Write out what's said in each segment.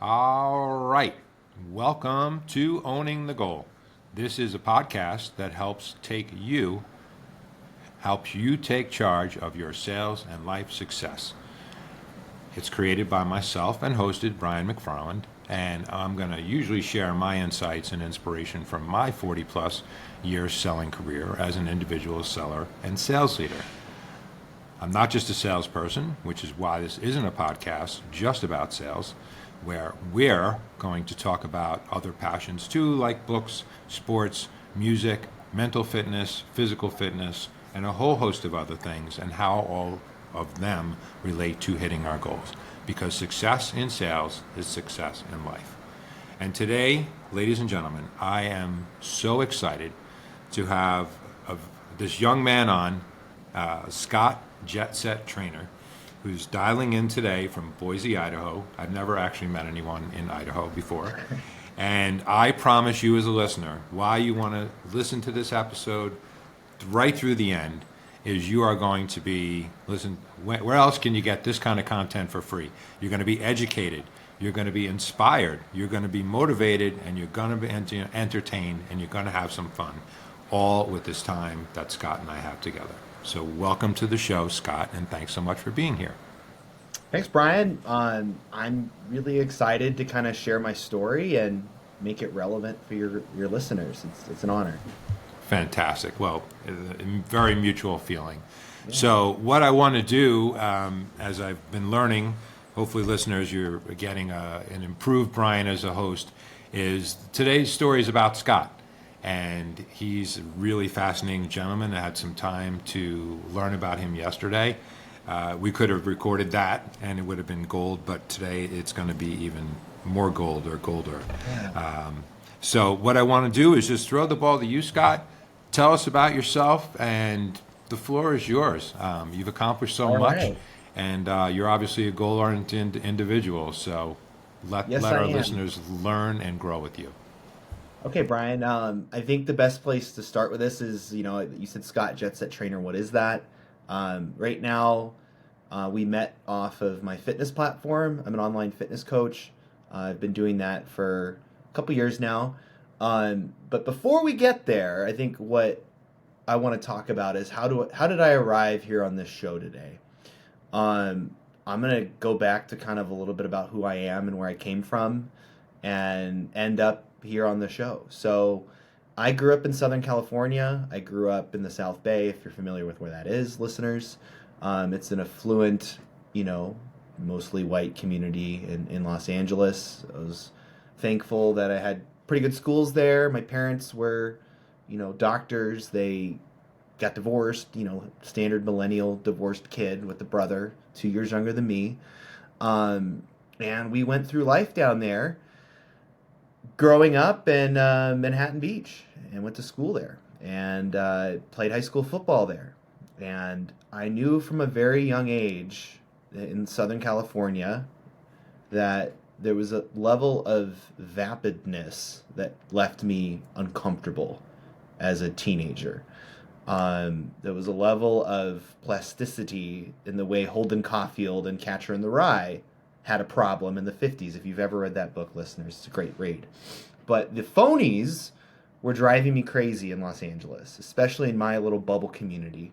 All right. Welcome to Owning the Goal. This is a podcast that helps you take charge of your sales and life success. It's created by myself and hosted Brian McFarland, and I'm going to usually share my insights and inspiration from my 40 plus years selling career as an individual seller and sales leader. I'm not just a salesperson, which is why this isn't a podcast just about sales, where we're going to talk about other passions too, like books, sports, music, mental fitness, physical fitness, and a whole host of other things, and how all of them relate to hitting our goals. Because success in sales is success in life. And today, ladies and gentlemen, I am so excited to have this young man on, Scott Jet Set Trainer, who's dialing in today from Boise, Idaho. I've never actually met anyone in Idaho before. And I promise you as a listener, why you want to listen to this episode right through the end is you are going to be, where else can you get this kind of content for free? You're going to be educated. You're going to be inspired. You're going to be motivated, and you're going to be entertained, and you're going to have some fun, all with this time that Scott and I have together. So welcome to the show, Scott, and thanks so much for being here. Thanks, Brian. I'm really excited to kind of share my story and make it relevant for your listeners. It's an honor. Fantastic. Well, a very mutual feeling. Yeah. So what I want to do, as I've been learning, hopefully listeners, you're getting an improved Brian as a host, is today's story is about Scott. And he's a really fascinating gentleman. I had some time to learn about him yesterday. We could have recorded that and it would have been gold, but today it's going to be even more gold or golder. Yeah. So what I want to do is just throw the ball to you, Scott. Tell us about yourself, and the floor is yours. You've accomplished so much, right. And you're obviously a goal-oriented individual. So let our listeners learn and grow with you. Okay, Brian. I think the best place to start with this is, you said Scott Jet Set Trainer. What is that? Right now, we met off of my fitness platform. I'm an online fitness coach. I've been doing that for a couple years now. But before we get there, I think what I want to talk about is how did I arrive here on this show today? I'm going to go back to kind of a little bit about who I am and where I came from and end up here on the show. So I grew up in Southern California. I grew up in the South Bay, if you're familiar with where that is, listeners. It's an affluent, mostly white community in Los Angeles. I was thankful that I had pretty good schools there. My parents were, doctors. They got divorced, standard millennial divorced kid with a brother 2 years younger than me. And we went through life down there, growing up in Manhattan Beach, and went to school there and played high school football there. And I knew from a very young age in Southern California that there was a level of vapidness that left me uncomfortable as a teenager. There was a level of plasticity in the way Holden Caulfield and Catcher in the Rye had a problem in the 50s. If you've ever read that book, listeners, it's a great read. But the phonies were driving me crazy in Los Angeles, especially in my little bubble community.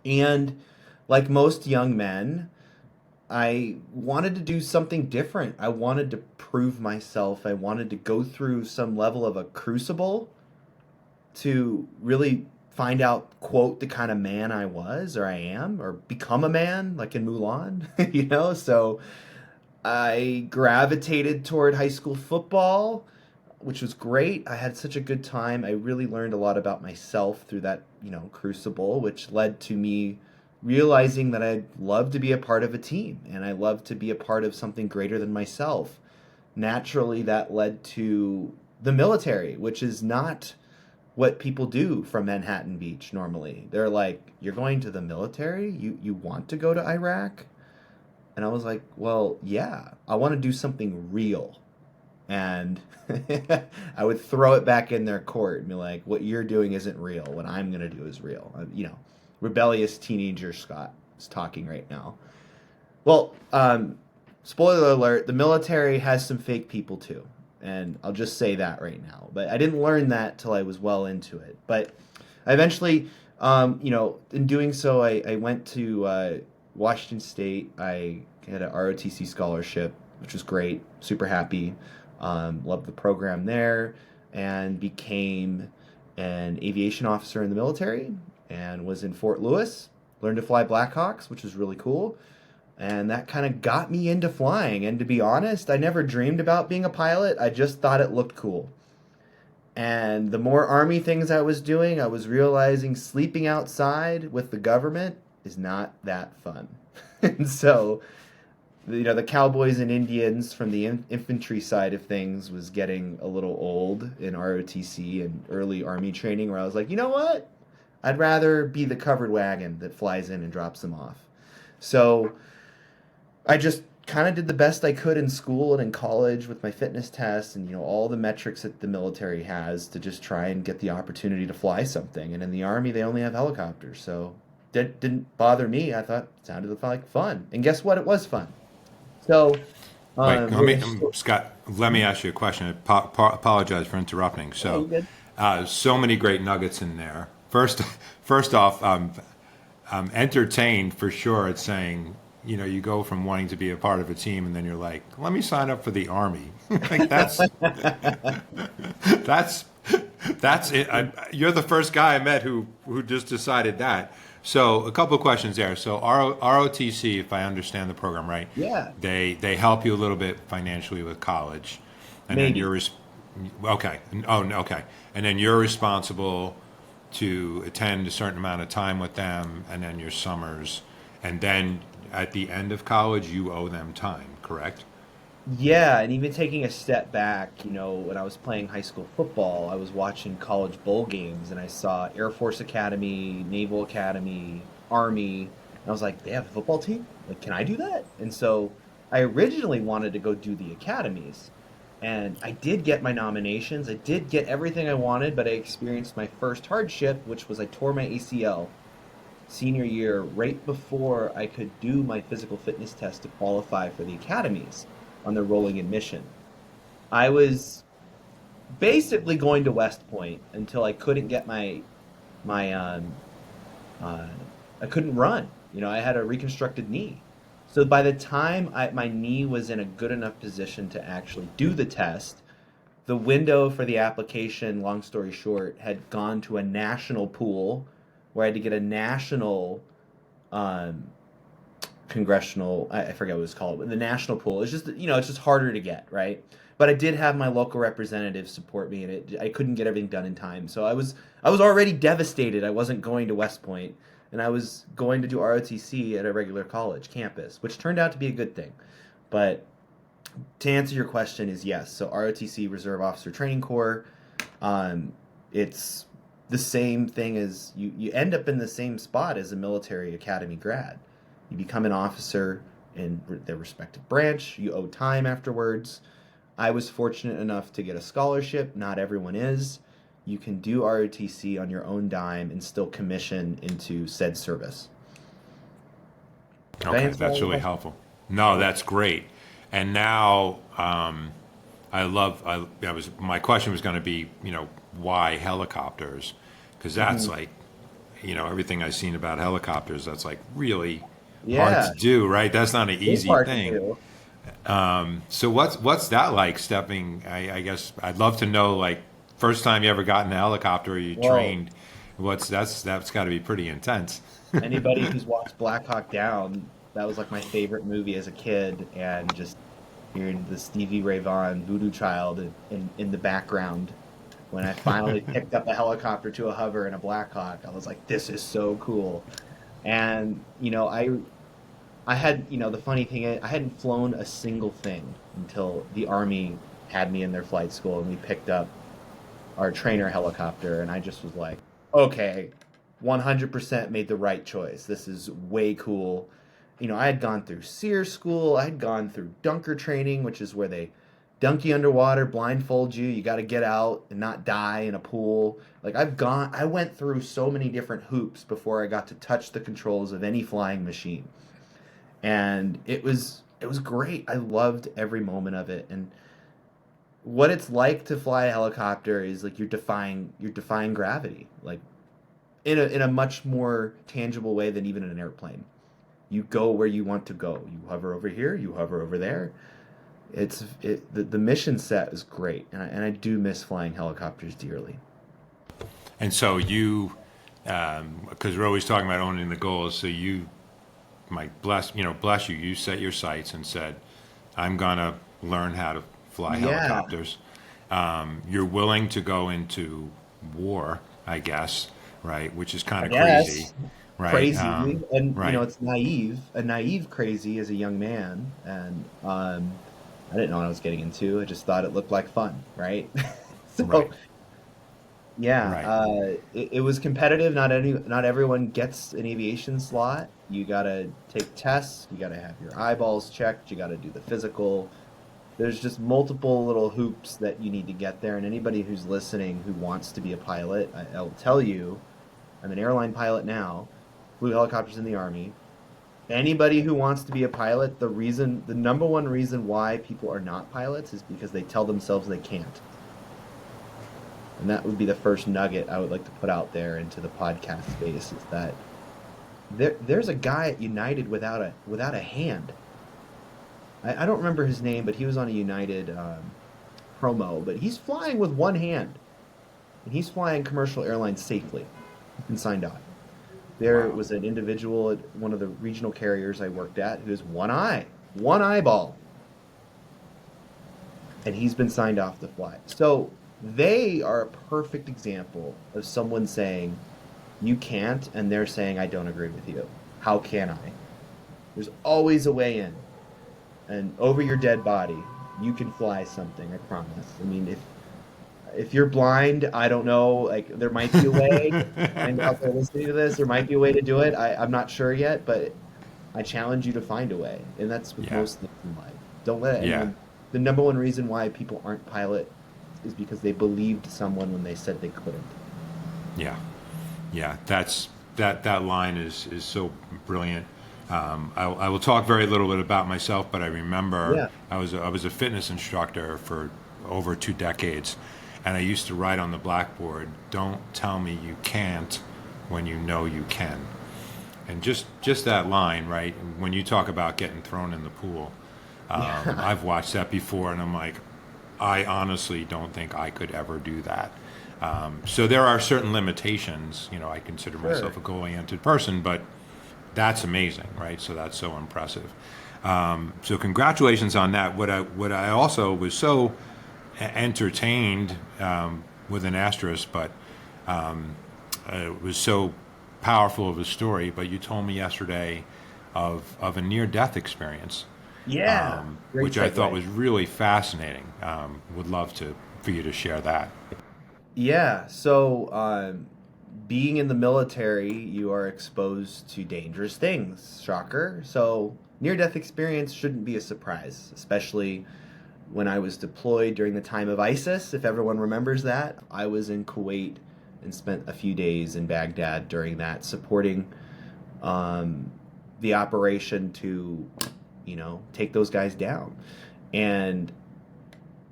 And like most young men, I wanted to do something different. I wanted to prove myself. I wanted to go through some level of a crucible to really find out, quote, the kind of man I was or I am, or become a man, like in Mulan, So I gravitated toward high school football, which was great. I had such a good time. I really learned a lot about myself through that, crucible, which led to me realizing that I'd love to be a part of a team and I love to be a part of something greater than myself. Naturally, that led to the military, which is not what people do from Manhattan Beach normally. They're like, you're going to the military? You want to go to Iraq? And I was like, well, yeah, I want to do something real. And I would throw it back in their court and be like, what you're doing isn't real. What I'm going to do is real. Rebellious teenager Scott is talking right now. Well, spoiler alert, the military has some fake people too. And I'll just say that right now. But I didn't learn that till I was well into it. But I eventually, in doing so, I went to Washington State. I had an ROTC scholarship, which was great. Super happy. Loved the program there, and became an aviation officer in the military, and was in Fort Lewis. Learned to fly Blackhawks, which was really cool. And that kind of got me into flying. And to be honest, I never dreamed about being a pilot. I just thought it looked cool. And the more Army things I was doing, I was realizing sleeping outside with the government is not that fun. And so, the Cowboys and Indians from the infantry side of things was getting a little old in ROTC and early Army training, where I was like, you know what? I'd rather be the covered wagon that flies in and drops them off. So I just kind of did the best I could in school and in college with my fitness tests and all the metrics that the military has to just try and get the opportunity to fly something. And in the Army, they only have helicopters, so that didn't bother me. I thought it sounded like fun, and guess what? It was fun. So, Wait, we're Scott, let me ask you a question. Apologize for interrupting. oh, So, good. so many great nuggets in there. First off, I'm entertained for sure at saying, you go from wanting to be a part of a team, and then you're like, let me sign up for the Army. Like that's that's it. You're the first guy I met who just decided that. So a couple of questions there. So ROTC, if I understand the program right, Yeah, they help you a little bit financially with college, and then maybe. okay. Oh, no, okay. And then you're responsible to attend a certain amount of time with them, and then your summers, and then at the end of college, you owe them time, correct? Yeah, and even taking a step back, when I was playing high school football, I was watching college bowl games and I saw Air Force Academy, Naval Academy, Army, and I was like, they have a football team? Like, can I do that? And so I originally wanted to go do the academies. And I did get my nominations. I did get everything I wanted, but I experienced my first hardship, which was I tore my ACL senior year right before I could do my physical fitness test to qualify for the academies on their rolling admission. I was basically going to West Point until I couldn't get my uh, I couldn't run. I had a reconstructed knee. So by the time my knee was in a good enough position to actually do the test, the window for the application, long story short, had gone to a national pool where I had to get a national um, congressional, I forget what it was called, but the national pool. It's just harder to get, right? But I did have my local representatives support me, and I couldn't get everything done in time. So I was already devastated. I wasn't going to West Point, and I was going to do ROTC at a regular college campus, which turned out to be a good thing. But to answer your question is yes. So ROTC, Reserve Officer Training Corps, it's the same thing as you end up in the same spot as a military academy grad. You become an officer in their respective branch. You owe time afterwards. I was fortunate enough to get a scholarship. Not everyone is. You can do ROTC on your own dime and still commission into said service. Did I Okay, answer all that's your really questions? helpful. No, that's great. And now, that was my question was going to be, why helicopters? Because that's Hmm. like, everything I've seen about helicopters, that's like really hard Yeah, to do, right? That's not an it's easy hard to thing. do. So what's that like stepping? I guess I'd love to know, like, first time you ever got in a helicopter, or you Well, trained. That's got to be pretty intense. anybody who's watched Black Hawk Down, that was like my favorite movie as a kid, and just hearing the Stevie Ray Vaughan Voodoo Child in the background when I finally picked up a helicopter to a hover in a Black Hawk, I was like, this is so cool. And I had the funny thing is, I hadn't flown a single thing until the Army had me in their flight school and we picked up our trainer helicopter, and I just was like, okay, 100% made the right choice. This is way cool. I had gone through SEER school, I had gone through dunker training, which is where they dunk you underwater, blindfold you. You got to get out and not die in a pool. Like I went through so many different hoops before I got to touch the controls of any flying machine. And it was it was great. I loved every moment of it. And what it's like to fly a helicopter is like you're defying gravity, like in a much more tangible way than even in an airplane. You go where you want to go. You hover over here, you hover over there. The mission set is great, and I do miss flying helicopters dearly. And so you, because we're always talking about owning the goals, so you, Mike, bless you, you set your sights and said, I'm gonna learn how to fly Yeah, helicopters. You're willing to go into war, I guess, right? Which is kind I of crazy, guess right? crazy, and Right, it's naive, a naive crazy as a young man, and I didn't know what I was getting into. I just thought it looked like fun, right? So right, yeah, right, it was competitive. Not everyone gets an aviation slot. You gotta take tests. You gotta have your eyeballs checked. You gotta do the physical. There's just multiple little hoops that you need to get there. And anybody who's listening who wants to be a pilot, I'll tell you, I'm an airline pilot now, flew helicopters in the Army. Anybody who wants to be a pilot, the number one reason why people are not pilots is because they tell themselves they can't. And that would be the first nugget I would like to put out there into the podcast space is that there's a guy at United without a hand. I don't remember his name, but he was on a United promo. But he's flying with one hand, and he's flying commercial airlines safely. He's been signed off. There wow, was an individual at one of the regional carriers I worked at who has one eye, one eyeball, and he's been signed off to fly. So they are a perfect example of someone saying, you can't, and they're saying, I don't agree with you. How can I? There's always a way in. And over your dead body, you can fly something, I promise. I mean, if you're blind, I don't know, like there might be a way, and out there listening to this, there might be a way to do it. I'm not sure yet, but I challenge you to find a way. And that's with yeah, most things in life. Don't let yeah, anyone, the number one reason why people aren't pilot is because they believed someone when they said they couldn't. yeah. Yeah, that line is so brilliant. I will talk very little bit about myself, but I remember Yeah. I was a fitness instructor for over 2 decades, and I used to write on the blackboard, "Don't tell me you can't when you know you can." And just that line, right? When you talk about getting thrown in the pool, Yeah. I've watched that before, and I'm like, I honestly don't think I could ever do that. So there are certain limitations. I consider myself Sure. a goal-oriented person, but that's amazing, right? So that's so impressive. So congratulations on that. What I also was so entertained with an asterisk, but it was so powerful of a story. But you told me yesterday of a near-death experience, Yeah. Great which I thought segue. was really fascinating. Would love to for you to share that. Yeah, so being in the military, you are exposed to dangerous things. Shocker. So, near death experience shouldn't be a surprise, especially when I was deployed during the time of ISIS. If everyone remembers that, I was in Kuwait and spent a few days in Baghdad during that, supporting um, the operation to, take those guys down. And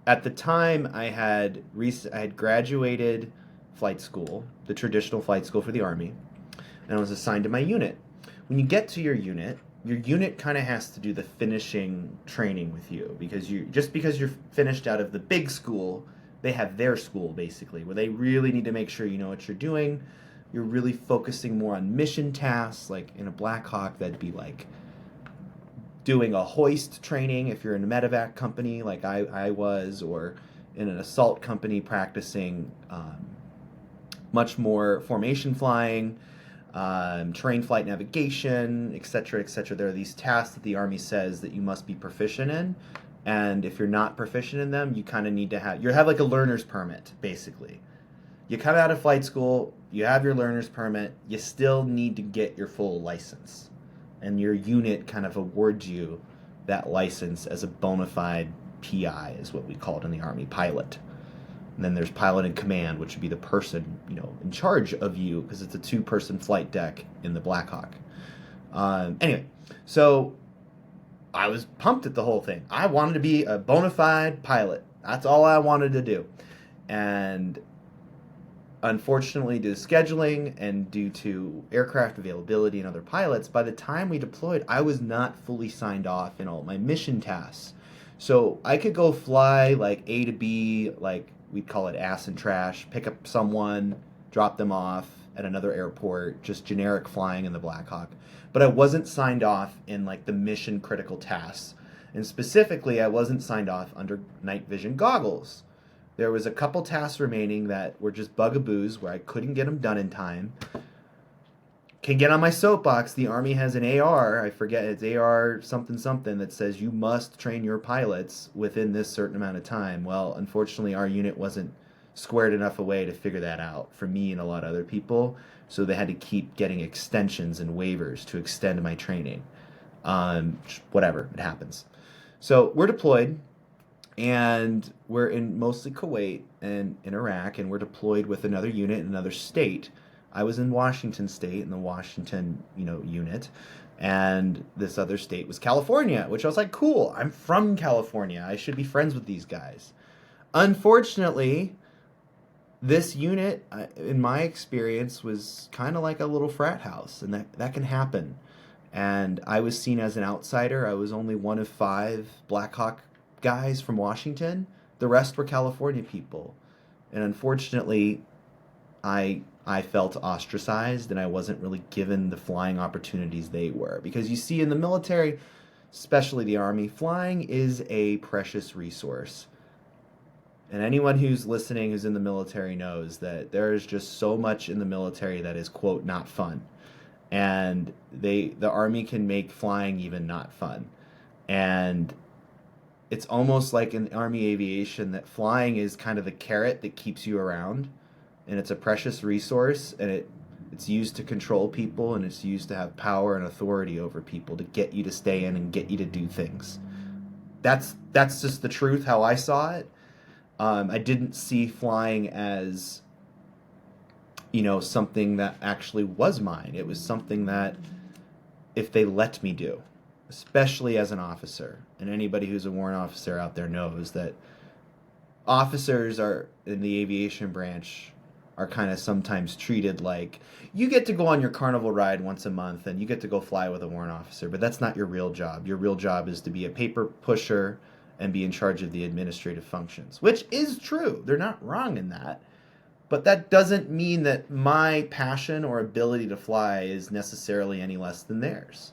at the time I had graduated flight school, the traditional flight school for the Army, and I was assigned to my unit. When you get to your unit kind of has to do the finishing training with you because you're finished out of the big school, they have their school basically where they really need to make sure you know what you're doing. You're really focusing more on mission tasks, like in a Black Hawk that'd be like doing a hoist training if you're in a medevac company like I was, or in an assault company practicing much more formation flying, terrain flight navigation, etc., etc. There are these tasks that the Army says that you must be proficient in, and if you're not proficient in them, you kind of need to have like a learner's permit, basically. You come out of flight school, you have your learner's permit, you still need to get your full license. And your unit kind of awards you that license as a bona fide PI, is what we call it in the Army, pilot. And then there's pilot in command, which would be the person, in charge of you, because it's a two-person flight deck in the Black Hawk. Anyway, so I was pumped at the whole thing. I wanted to be a bona fide pilot. That's all I wanted to do. And unfortunately, due to scheduling and due to aircraft availability and other pilots, by the time we deployed, I was not fully signed off in all my mission tasks. So I could go fly like A to B, like we'd call it ass and trash, pick up someone, drop them off at another airport, just generic flying in the Black Hawk. But I wasn't signed off in like the mission critical tasks. And specifically, I wasn't signed off under night vision goggles. There was a couple tasks remaining that were just bugaboos where I couldn't get them done in time. Can get on my soapbox. The Army has an AR, I forget, it's AR something something, that says you must train your pilots within this certain amount of time. Well, unfortunately, our unit wasn't squared enough away to figure that out for me and a lot of other people. So they had to keep getting extensions and waivers to extend my training. Whatever, it happens. So we're deployed. And we're in mostly Kuwait and in Iraq, and we're deployed with another unit in another state. I was in Washington State in the Washington, unit, and this other state was California, which I was like, cool. I'm from California. I should be friends with these guys. Unfortunately, this unit, in my experience, was kind of like a little frat house, and that can happen. And I was seen as an outsider. I was only one of 5 Black Hawk guys from Washington. The rest were California people. And unfortunately, I felt ostracized, and I wasn't really given the flying opportunities they were. Because you see, in the military, especially the Army, flying is a precious resource. And anyone who's listening who's in the military knows that there is just so much in the military that is, quote, not fun. And the Army can make flying even not fun. And it's almost like in Army aviation that flying is kind of the carrot that keeps you around, and it's a precious resource, and it's used to control people, and it's used to have power and authority over people to get you to stay in and get you to do things. That's just the truth, how I saw it. I didn't see flying as something that actually was mine. It was something that if they let me do, especially as an officer. And anybody who's a warrant officer out there knows that officers are in the aviation branch are kind of sometimes treated like you get to go on your carnival ride once a month and you get to go fly with a warrant officer, but that's not your real job. Your real job is to be a paper pusher and be in charge of the administrative functions, which is true. They're not wrong in that. But that doesn't mean that my passion or ability to fly is necessarily any less than theirs.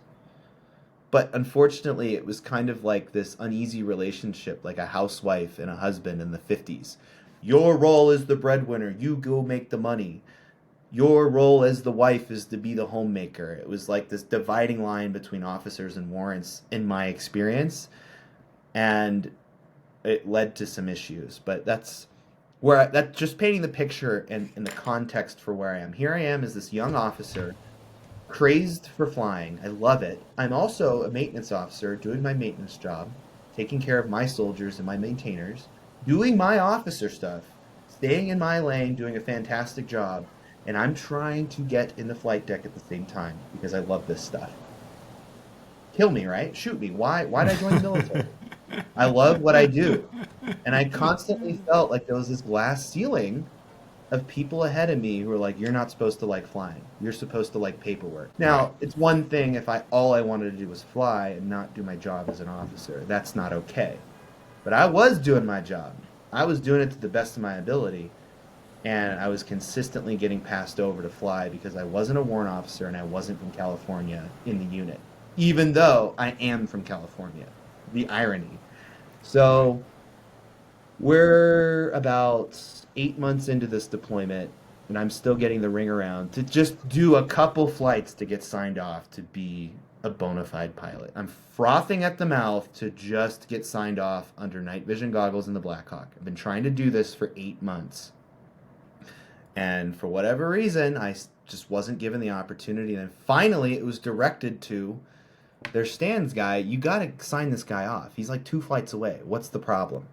But unfortunately, it was kind of like this uneasy relationship, like a housewife and a husband in the 50s. Your role is the breadwinner. You go make the money. Your role as the wife is to be the homemaker. It was like this dividing line between officers and warrants in my experience. And it led to some issues. But that's just painting the picture and the context for where I am. Here I am as this young officer, crazed for flying. I love it. I'm also a maintenance officer doing my maintenance job, taking care of my soldiers and my maintainers, doing my officer stuff, staying in my lane, doing a fantastic job, and I'm trying to get in the flight deck at the same time because I love this stuff. Kill me, right? Shoot me. Why did I join the military? I love what I do. And I constantly felt like there was this glass ceiling of people ahead of me who were like, you're not supposed to like flying. You're supposed to like paperwork. Now, it's one thing if all I wanted to do was fly and not do my job as an officer. That's not okay. But I was doing my job. I was doing it to the best of my ability. And I was consistently getting passed over to fly because I wasn't a warrant officer and I wasn't from California in the unit. Even though I am from California. The irony. So we're about 8 months into this deployment, and I'm still getting the ring around to just do a couple flights to get signed off to be a bona fide pilot. I'm frothing at the mouth to just get signed off under night vision goggles in the Black Hawk. I've been trying to do this for 8 months. And for whatever reason, I just wasn't given the opportunity. And finally, it was directed to their stands guy. You got to sign this guy off. He's like 2 flights away. What's the problem?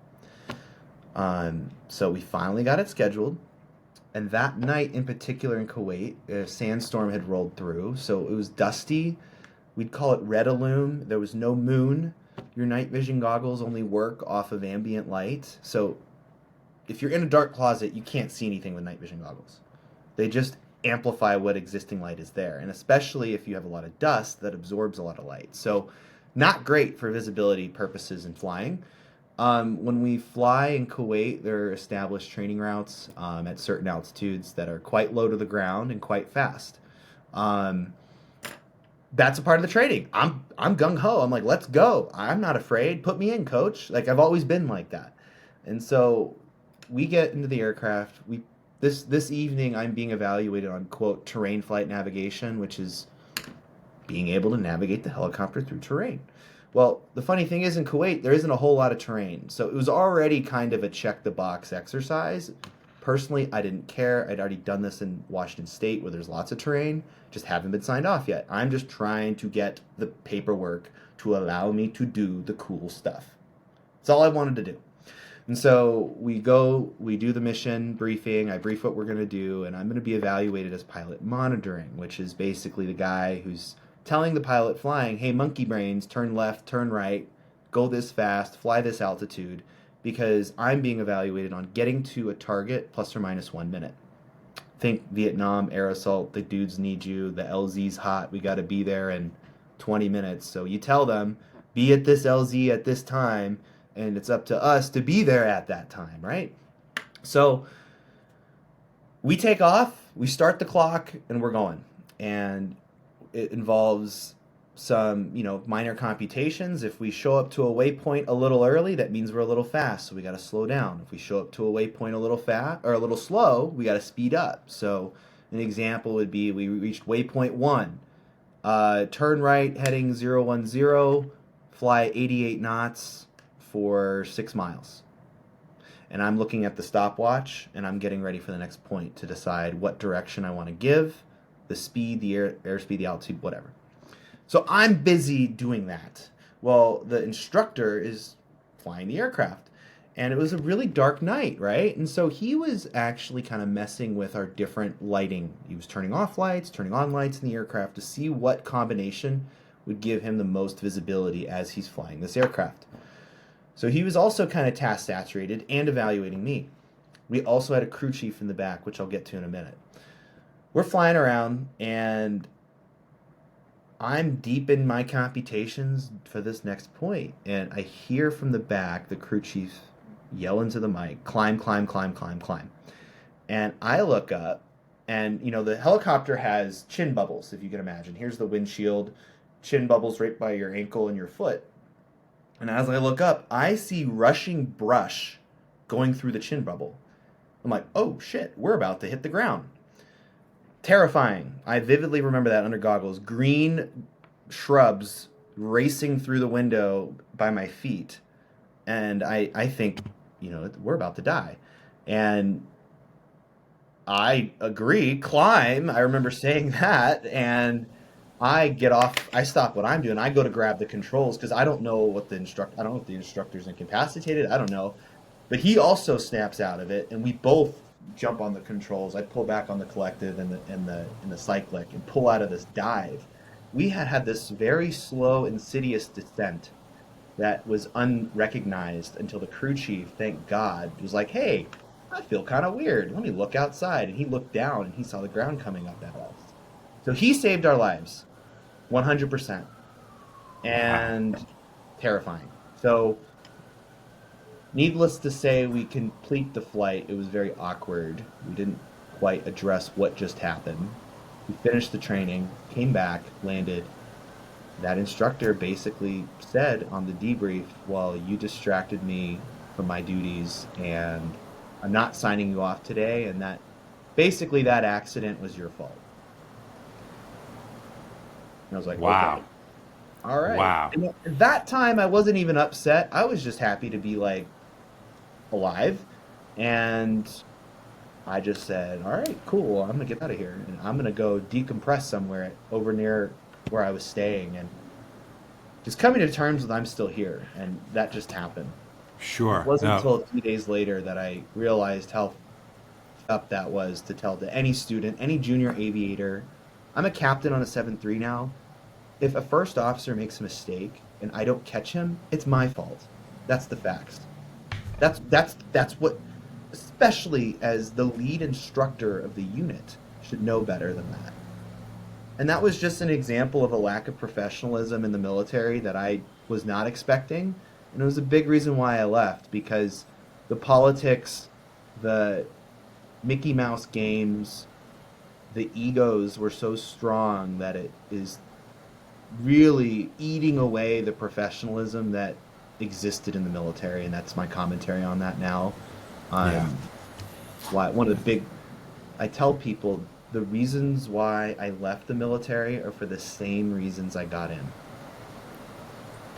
So we finally got it scheduled. And that night in particular in Kuwait, a sandstorm had rolled through. So it was dusty. we'd call it red illume. There was no moon. Your night vision goggles only work off of ambient light. So if you're in a dark closet, you can't see anything with night vision goggles. They just amplify what existing light is there. And especially if you have a lot of dust, that absorbs a lot of light. So not great for visibility purposes in flying. When we fly in Kuwait, there are established training routes at certain altitudes that are quite low to the ground and quite fast. Um, that's a part of the training. I'm gung ho. I'm like, let's go. I'm not afraid. Put me in, coach. Like I've always been like that. And so we get into the aircraft. This evening I'm being evaluated on quote terrain flight navigation, which is being able to navigate the helicopter through terrain. Well, the funny thing is in Kuwait there isn't a whole lot of terrain, so it was already kind of a check the box exercise. Personally, I didn't care. I'd already done this in Washington State where there's lots of terrain, just haven't been signed off yet. I'm just trying to get the paperwork to allow me to do the cool stuff. That's all I wanted to do. And so we do the mission briefing. I brief what we're going to do, and I'm going to be evaluated as pilot monitoring, which is basically the guy who's telling the pilot flying, hey, monkey brains, turn left, turn right, go this fast, fly this altitude, because I'm being evaluated on getting to a target plus or minus 1 minute. Think Vietnam, air assault, the dudes need you, the LZ's hot, we got to be there in 20 minutes. So you tell them, be at this LZ at this time, and it's up to us to be there at that time, right? So we take off, we start the clock, and we're going. And it involves some, minor computations. If we show up to a waypoint a little early, that means we're a little fast, so we got to slow down. If we show up to a waypoint a little fast or a little slow, we got to speed up. So an example would be we reached waypoint 1, turn right heading 010, fly 88 knots for 6 miles. And I'm looking at the stopwatch and I'm getting ready for the next point to decide what direction I want to give, the speed, the airspeed, the altitude, whatever. So I'm busy doing that. Well, the instructor is flying the aircraft. And it was a really dark night, right? And so he was actually kind of messing with our different lighting. He was turning off lights, turning on lights in the aircraft to see what combination would give him the most visibility as he's flying this aircraft. So he was also kind of task saturated and evaluating me. We also had a crew chief in the back, which I'll get to in a minute. We're flying around and I'm deep in my computations for this next point, and I hear from the back the crew chief yell into the mic, climb, climb, climb, climb, climb. And I look up, and the helicopter has chin bubbles, if you can imagine. Here's the windshield, chin bubbles right by your ankle and your foot. And as I look up, I see rushing brush going through the chin bubble. I'm like, oh shit, we're about to hit the ground. Terrifying. I vividly remember that under goggles. Green shrubs racing through the window by my feet. And I think, we're about to die. And I agree, climb. I remember saying that. And I get off. I stop what I'm doing. I go to grab the controls because I don't know if the instructor's incapacitated. I don't know. But he also snaps out of it. And we both jump on the controls. I pull back on the collective and the cyclic and pull out of this dive. We had this very slow, insidious descent that was unrecognized until the crew chief, thank God, was like, hey, I feel kind of weird. Let me look outside. And he looked down and he saw the ground coming up at us. So he saved our lives, 100%. And terrifying. So needless to say, we complete the flight. It was very awkward. We didn't quite address what just happened. We finished the training, came back, landed. That instructor basically said on the debrief, well, you distracted me from my duties and I'm not signing you off today, and that basically that accident was your fault. And I was like, Wow. okay. All right. Wow. And at that time, I wasn't even upset. I was just happy to be alive. And I just said, all right, cool. I'm going to get out of here. And I'm going to go decompress somewhere over near where I was staying. And just coming to terms with I'm still here. And that just happened. Sure. It wasn't until a few days later that I realized how up that was to tell to any student, any junior aviator. I'm a captain on a 7.3 now. if a first officer makes a mistake and I don't catch him, it's my fault. That's the facts. That's what, especially as the lead instructor of the unit, should know better than that. And that was just an example of a lack of professionalism in the military that I was not expecting. And it was a big reason why I left, because the politics, the Mickey Mouse games, the egos were so strong that it is really eating away the professionalism that existed in the military. And that's my commentary on that now. Yeah. Why one of the big, I tell people the reasons why I left the military are for the same reasons I got in.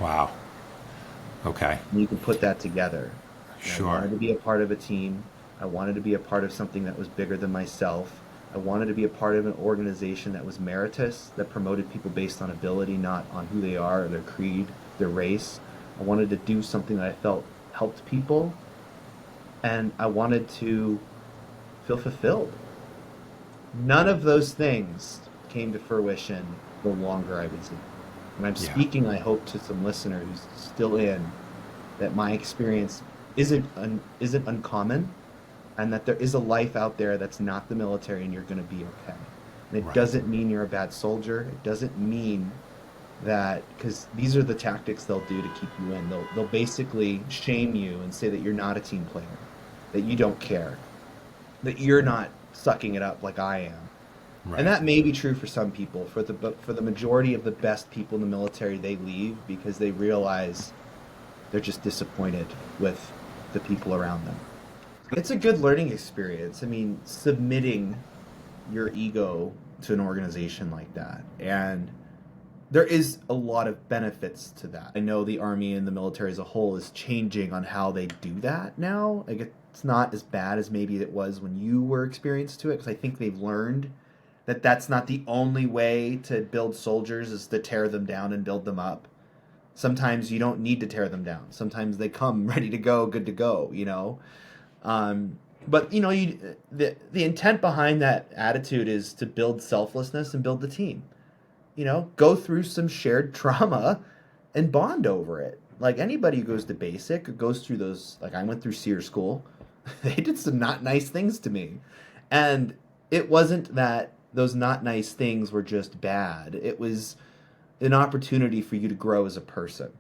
Wow. Okay. And you can put that together. And I Sure. wanted to be a part of a team. I wanted to be a part of something that was bigger than myself. I wanted to be a part of an organization that was meritorious, that promoted people based on ability, not on who they are, or their creed, their race. I wanted to do something that I felt helped people, and I wanted to feel fulfilled. None of those things came to fruition the longer I was in. And I'm Yeah. speaking, I hope, to some listeners still in, that my experience isn't uncommon, and that there is a life out there that's not the military, and you're going to be okay. And it Right. doesn't mean you're a bad soldier. It doesn't mean that, because these are the tactics they'll do to keep you in. They'll basically shame you and say that you're not a team player, that you don't care, that you're not sucking it up like I am. Right. And that may be true for some people. But for the majority of the best people in the military, they leave because they realize they're just disappointed with the people around them. It's a good learning experience. I mean, submitting your ego to an organization like that. And there is a lot of benefits to that. I know the Army and the military as a whole is changing on how they do that now. Like, it's not as bad as maybe it was when you were experienced to it, because I think they've learned that that's not the only way to build soldiers, is to tear them down and build them up. Sometimes you don't need to tear them down. Sometimes they come ready to go, good to go, you know? But, you know, the intent behind that attitude is to build selflessness and build the team. You know, go through some shared trauma and bond over it. Like anybody who goes to basic or goes through those, like I went through SEER school, they did some not nice things to me. And it wasn't that those not nice things were just bad. It was an opportunity for you to grow as a person.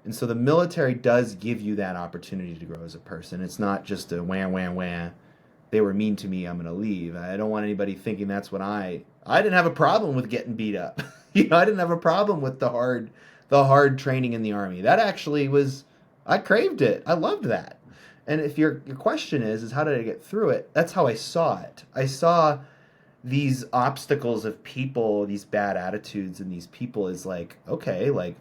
And so the military does give you that opportunity to grow as a person. It's not just a wham, wham, wham. They were mean to me, I'm going to leave. I don't want anybody thinking that's what I didn't have a problem with getting beat up. You know, I didn't have a problem with the hard training in the Army. That actually was, I craved it. I loved that. And if your question is how did I get through it? That's how I saw it. I saw these obstacles of people, these bad attitudes and these people as like, okay, like,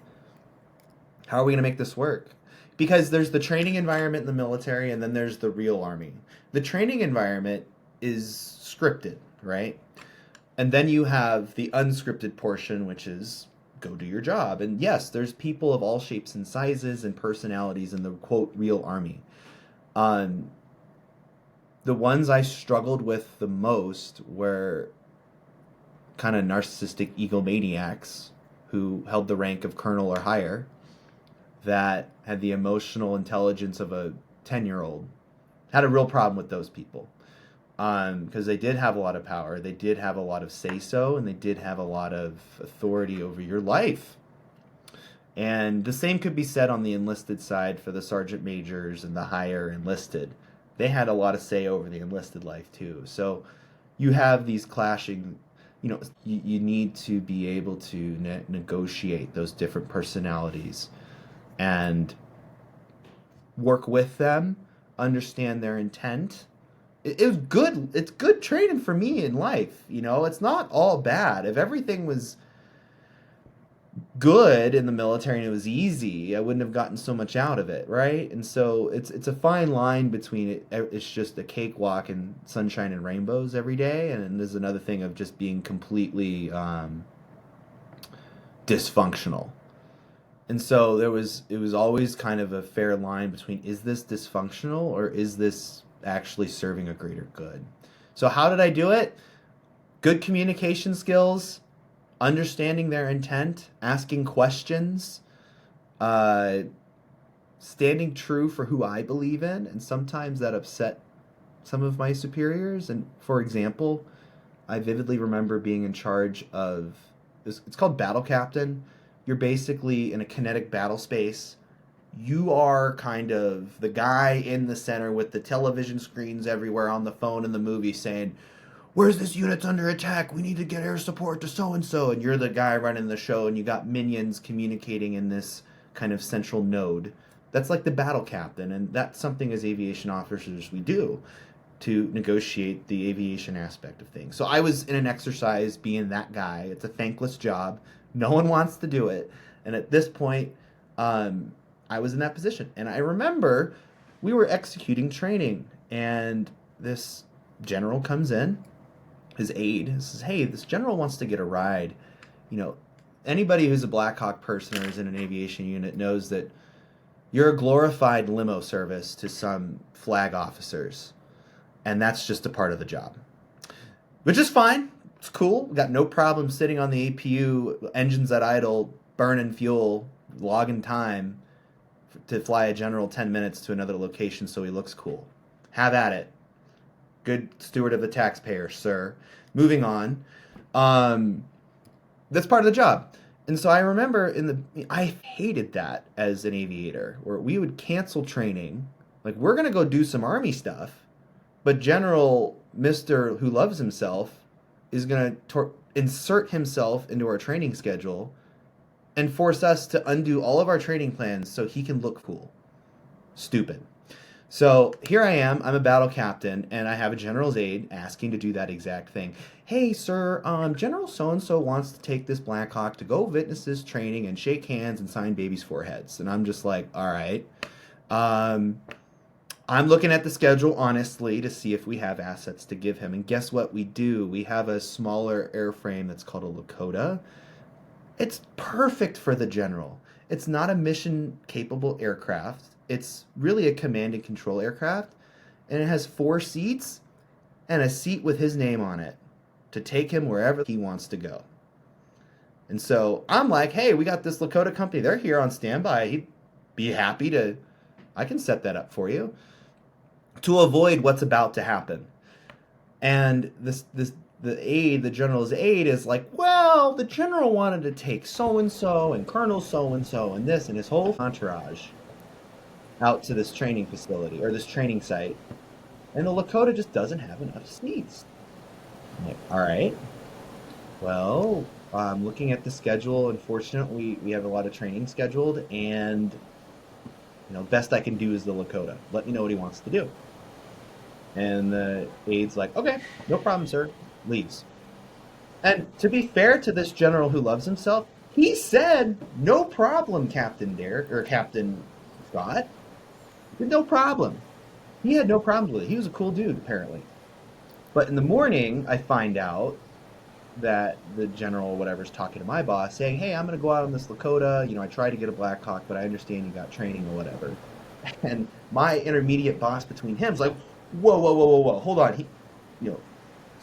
how are we going to make this work? Because there's the training environment in the military, and then there's the real Army. The training environment is scripted, right? And then you have the unscripted portion, which is go do your job. And yes, there's people of all shapes and sizes and personalities in the quote real Army. The ones I struggled with the most were kind of narcissistic egomaniacs who held the rank of colonel or higher, that had the emotional intelligence of a 10-year-old. Had a real problem with those people. Because they did have a lot of power, they did have a lot of say-so, and they did have a lot of authority over your life. And the same could be said on the enlisted side for the sergeant majors and the higher enlisted. They had a lot of say over the enlisted life too. So you have these clashing, you know, you need to be able to negotiate those different personalities and work with them, understand their intent. It was good. It's good training for me in life. You know, it's not all bad. If everything was good in the military and it was easy, I wouldn't have gotten so much out of it, right? And so it's a fine line between it. It's just a cakewalk and sunshine and rainbows every day, and there's another thing of just being completely dysfunctional. And so it was always kind of a fair line between, is this dysfunctional or is this actually serving a greater good? So how did I do it? Good communication skills, understanding their intent, asking questions, uh, standing true for who I believe in, and sometimes that upset some of my superiors. And for example, I vividly remember being in charge of this. It's called Battle Captain. You're basically in a kinetic battle space. You are kind of the guy in the center with the television screens everywhere on the phone in the movie saying, "Where's this unit's under attack? We need to get air support to so and so." And you're the guy running the show, and you got minions communicating in this kind of central node. That's like the battle captain, and that's something as aviation officers we do to negotiate the aviation aspect of things. So I was in an exercise being that guy. It's a thankless job. No one wants to do it. And at this point, I was in that position. And I remember we were executing training, and this general comes in, his aide says, "Hey, this general wants to get a ride." You know, anybody who's a Black Hawk person or is in an aviation unit knows that you're a glorified limo service to some flag officers. And that's just a part of the job, which is fine. It's cool. We got no problem sitting on the APU, engines at idle, burning fuel, logging time to fly a general 10 minutes to another location so he looks cool. Have at it. Good steward of the taxpayer, sir. Moving on. That's part of the job. And so I remember I hated that as an aviator, where we would cancel training. Like, we're going to go do some Army stuff. But General Mr. Who Loves Himself is going to insert himself into our training schedule and force us to undo all of our training plans so he can look cool. Stupid. So here I am. I'm a battle captain, and I have a general's aide asking to do that exact thing. "Hey, sir, General so-and-so wants to take this Black Hawk to go witness this training and shake hands and sign babies' foreheads." And I'm just like, all right. I'm looking at the schedule, honestly, to see if we have assets to give him. And guess what we do? We have a smaller airframe that's called a Lakota. It's perfect for the general. It's not a mission-capable aircraft. It's really a command and control aircraft. And it has 4 seats and a seat with his name on it to take him wherever he wants to go. And so I'm like, "Hey, we got this Lakota company. They're here on standby. He'd be happy to... I can set that up for you." To avoid what's about to happen. And the general's aide is like, "Well, the general wanted to take so-and-so and Colonel so-and-so and this and his whole entourage out to this training facility or this training site. And the Lakota just doesn't have enough seats." I'm like, all right. Well, I'm looking at the schedule. Unfortunately, we have a lot of training scheduled, and best I can do is the Lakota. Let me know what he wants to do. And the aide's like, "Okay, no problem, sir." Leaves. And to be fair to this general who loves himself, he said, "No problem, Captain Derek," or Captain Scott. No problem. He had no problems with it. He was a cool dude, apparently. But in the morning, I find out that the general, whatever's talking to my boss, saying, "Hey, I'm going to go out on this Lakota. I tried to get a Black Hawk, but I understand you got training or whatever." And my intermediate boss between him's like, whoa, hold on.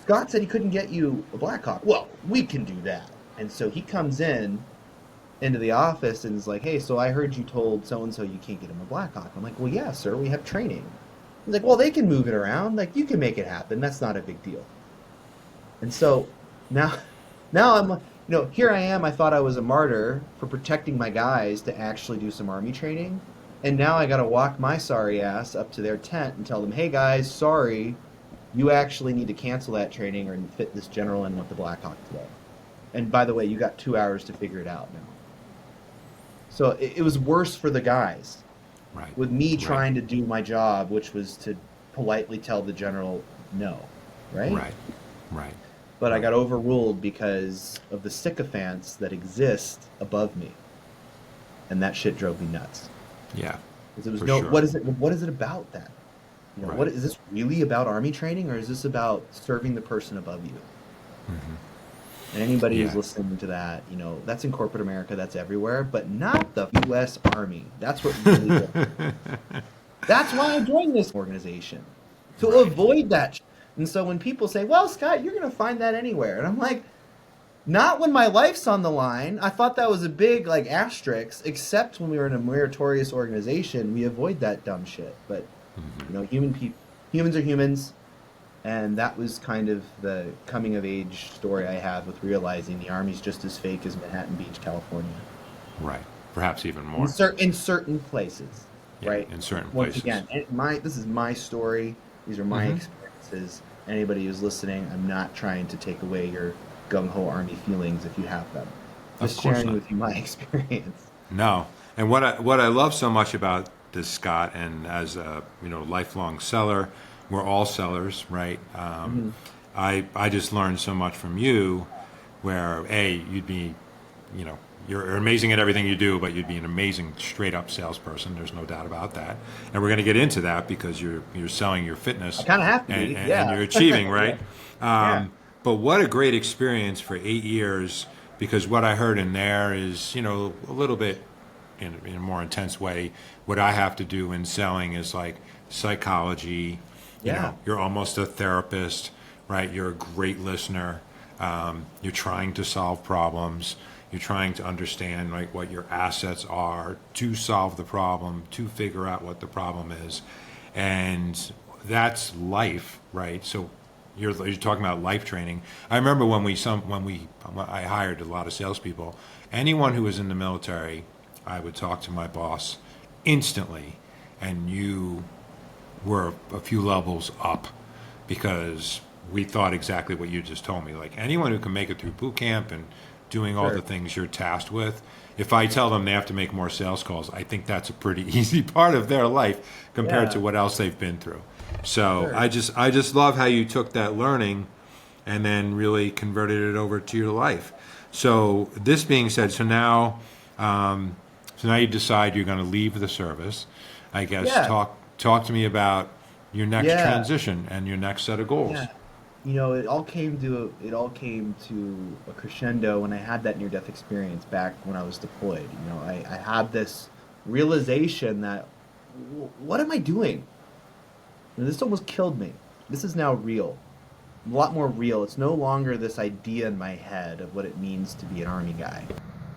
Scott said he couldn't get you a Black Hawk. Well, we can do that. And so he comes into the office and is like, "Hey, so I heard you told so-and-so you can't get him a Black Hawk." I'm like, "Well, yeah, sir, we have training." He's like, "Well, they can move it around. Like, you can make it happen. That's not a big deal." And so now I'm, here I am. I thought I was a martyr for protecting my guys to actually do some Army training. And now I got to walk my sorry ass up to their tent and tell them, "Hey guys, sorry, you actually need to cancel that training or fit this general in with the Black Hawk today. And by the way, you got 2 hours to figure it out now." So it was worse for the guys. Right. With me trying to do my job, which was to politely tell the general no. Right? Right. But I got overruled because of the sycophants that exist above me. And that shit drove me nuts. Yeah. Because it was sure. what is it about then? Right. What is this really about Army training, or is this about serving the person above you? Mm-hmm. And anybody who's listening to that, that's in corporate America, that's everywhere, but not the U.S. Army. That's what really That's why I joined this organization, to avoid that. And so when people say, "Well, Scott, you're going to find that anywhere," and I'm like, Not when my life's on the line. I thought that was a big like asterisk. Except when we were in a meritorious organization, we avoid that dumb shit. But humans are humans, and that was kind of the coming of age story I have with realizing the Army's just as fake as Manhattan Beach, California. Right. Perhaps even In, more. in certain places, Yeah, right? in certain Once places. again, this is my story. These are my Hmm. experiences. Anybody who's listening, I'm not trying to take away your gung ho Army feelings if you have them. Of Just course sharing not. with you my experience. No. And what I love so much about this, Scott, and as a lifelong seller, we're all sellers, right? Hmm. I just learned so much from you, where you'd be, you know, you're amazing at everything you do, but you'd be an amazing straight up salesperson. There's no doubt about that. And we're going to get into that because you're selling your I fitness, kind of have to and, be, and, and yeah. you're achieving, Yeah, right? yeah, But what a great experience for 8 years, because what I heard in there is, a little bit in a more intense way. What I have to do in selling is like psychology. yeah. You're almost a therapist, right? You're a great listener. You're trying to solve problems. You're trying to understand like what your assets are to solve the problem, to figure out what the problem is, and that's life, right? So you're talking about life training. I remember when I hired a lot of salespeople. Anyone who was in the military, I would talk to my boss instantly, and you were a few levels up because we thought exactly what you just told me. Like anyone who can make it through boot camp and doing all the Sure, things you're tasked with, if I tell them they have to make more sales calls, I think that's a pretty easy part of their life compared to yeah, what else they've been through. So sure. I just love how you took that learning and then really converted it over to your life. So this being said, so now you decide you're going to leave the service. I guess Yeah, talk to me about your next yeah, transition and your next set of goals. yeah. It all came to a crescendo when I had that near death experience back when I was deployed. I had this realization that what am I doing? This almost killed me. This is now real, a lot more real. It's no longer this idea in my head of what it means to be an Army guy,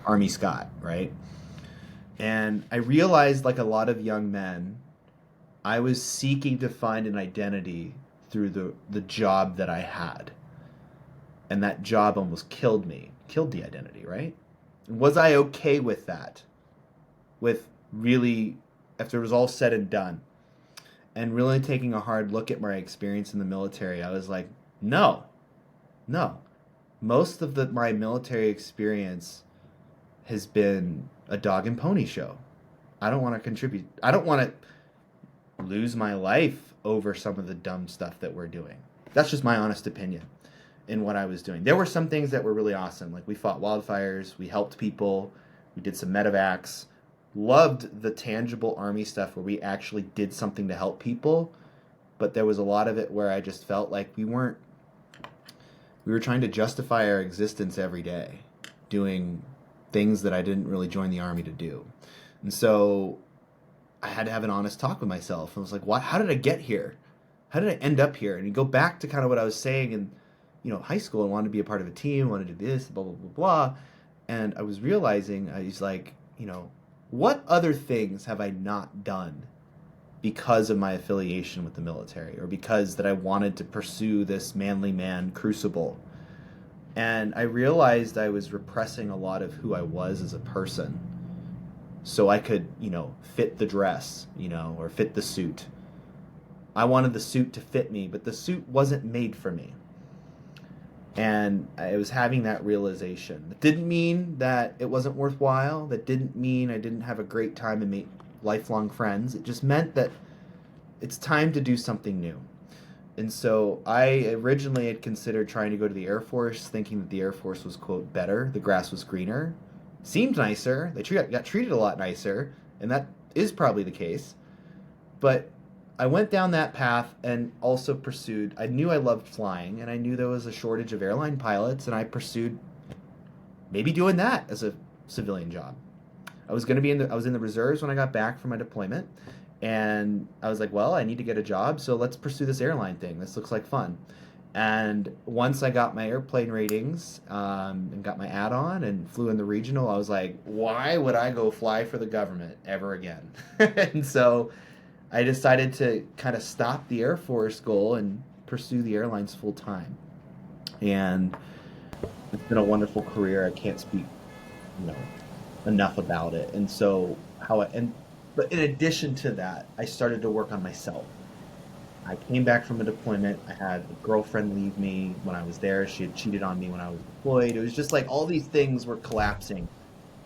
Army Scott, right? And I realized, like a lot of young men, I was seeking to find an identity through the job that I had. And that job almost killed me, killed the identity, right? Was I okay with that? With really, after it was all said and done, and really taking a hard look at my experience in the military, I was like, no, no. Most of my military experience has been a dog and pony show. I don't want to contribute. I don't want to lose my life over some of the dumb stuff that we're doing. That's just my honest opinion in what I was doing. There were some things that were really awesome. Like we fought wildfires, we helped people, we did some medevacs. Loved the tangible Army stuff where we actually did something to help people. But there was a lot of it where I just felt like we were trying to justify our existence every day, doing things that I didn't really join the Army to do. And so I had to have an honest talk with myself. I was like, "What? How did I get here? How did I end up here?" And you go back to kind of what I was saying in, high school. I wanted to be a part of a team, wanted to do this, blah blah blah blah. And I was realizing, I was like, what other things have I not done because of my affiliation with the military, or because that I wanted to pursue this manly man crucible? And I realized I was repressing a lot of who I was as a person so I could, fit the dress, or fit the suit. I wanted the suit to fit me, but the suit wasn't made for me. And I was having that realization. It didn't mean that it wasn't worthwhile. That didn't mean I didn't have a great time and make lifelong friends. It just meant that it's time to do something new. And so I originally had considered trying to go to the Air Force, thinking that the Air Force was, quote, better. The grass was greener. Seemed nicer. They got treated a lot nicer. And that is probably the case. But I went down that path and also pursued. I knew I loved flying, and I knew there was a shortage of airline pilots, and I pursued maybe doing that as a civilian job. I was in the reserves when I got back from my deployment, and I was like, well, I need to get a job, so let's pursue this airline thing. This looks like fun. And once I got my airplane ratings and got my add-on and flew in the regional, I was like, why would I go fly for the government ever again? And so I decided to kind of stop the Air Force goal and pursue the airlines full time. And it's been a wonderful career. I can't speak, you know, enough about it. And so but in addition to that, I started to work on myself. I came back from a deployment. I had a girlfriend leave me when I was there. She had cheated on me when I was deployed. It was just like all these things were collapsing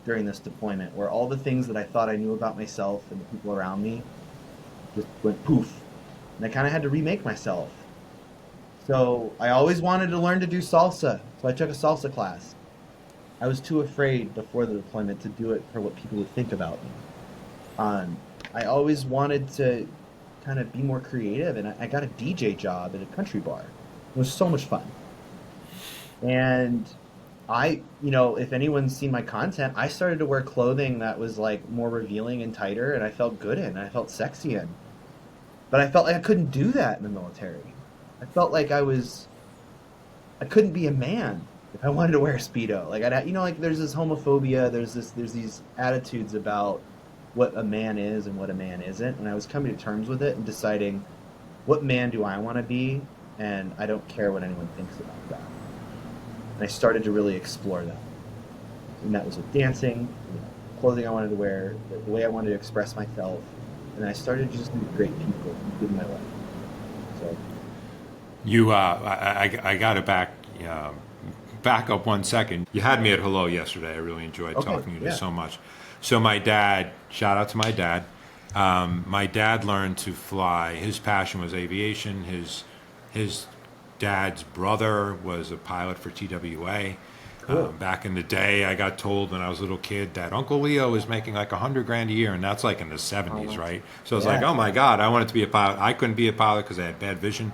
during this deployment, where all the things that I thought I knew about myself and the people around me just went poof. And I kind of had to remake myself. So I always wanted to learn to do salsa. So I took a salsa class. I was too afraid before the deployment to do it for what people would think about me. I always wanted to kind of be more creative, and I got a DJ job at a country bar. It was so much fun. And if anyone's seen my content, I started to wear clothing that was like more revealing and tighter, and I felt good in, and I felt sexy in. But I felt like I couldn't do that in the military. I felt like I couldn't be a man if I wanted to wear a Speedo. Like there's this homophobia, there's these attitudes about what a man is and what a man isn't, and I was coming to terms with it and deciding, what man do I want to be, and I don't care what anyone thinks about that. And I started to really explore that, and that was with dancing, clothing I wanted to wear, the way I wanted to express myself, and I started to just meet great people in my life. So I got to back up 1 second. You had me at hello yesterday. I really enjoyed talking to you so much. So my dad, shout out to my dad. My dad learned to fly. His passion was aviation. His dad's brother was a pilot for TWA. Cool. Back in the day, I got told when I was a little kid that Uncle Leo was making like $100,000 a year, and that's like in the 70s, right? So I was like, oh my God, I wanted to be a pilot. I couldn't be a pilot because I had bad vision.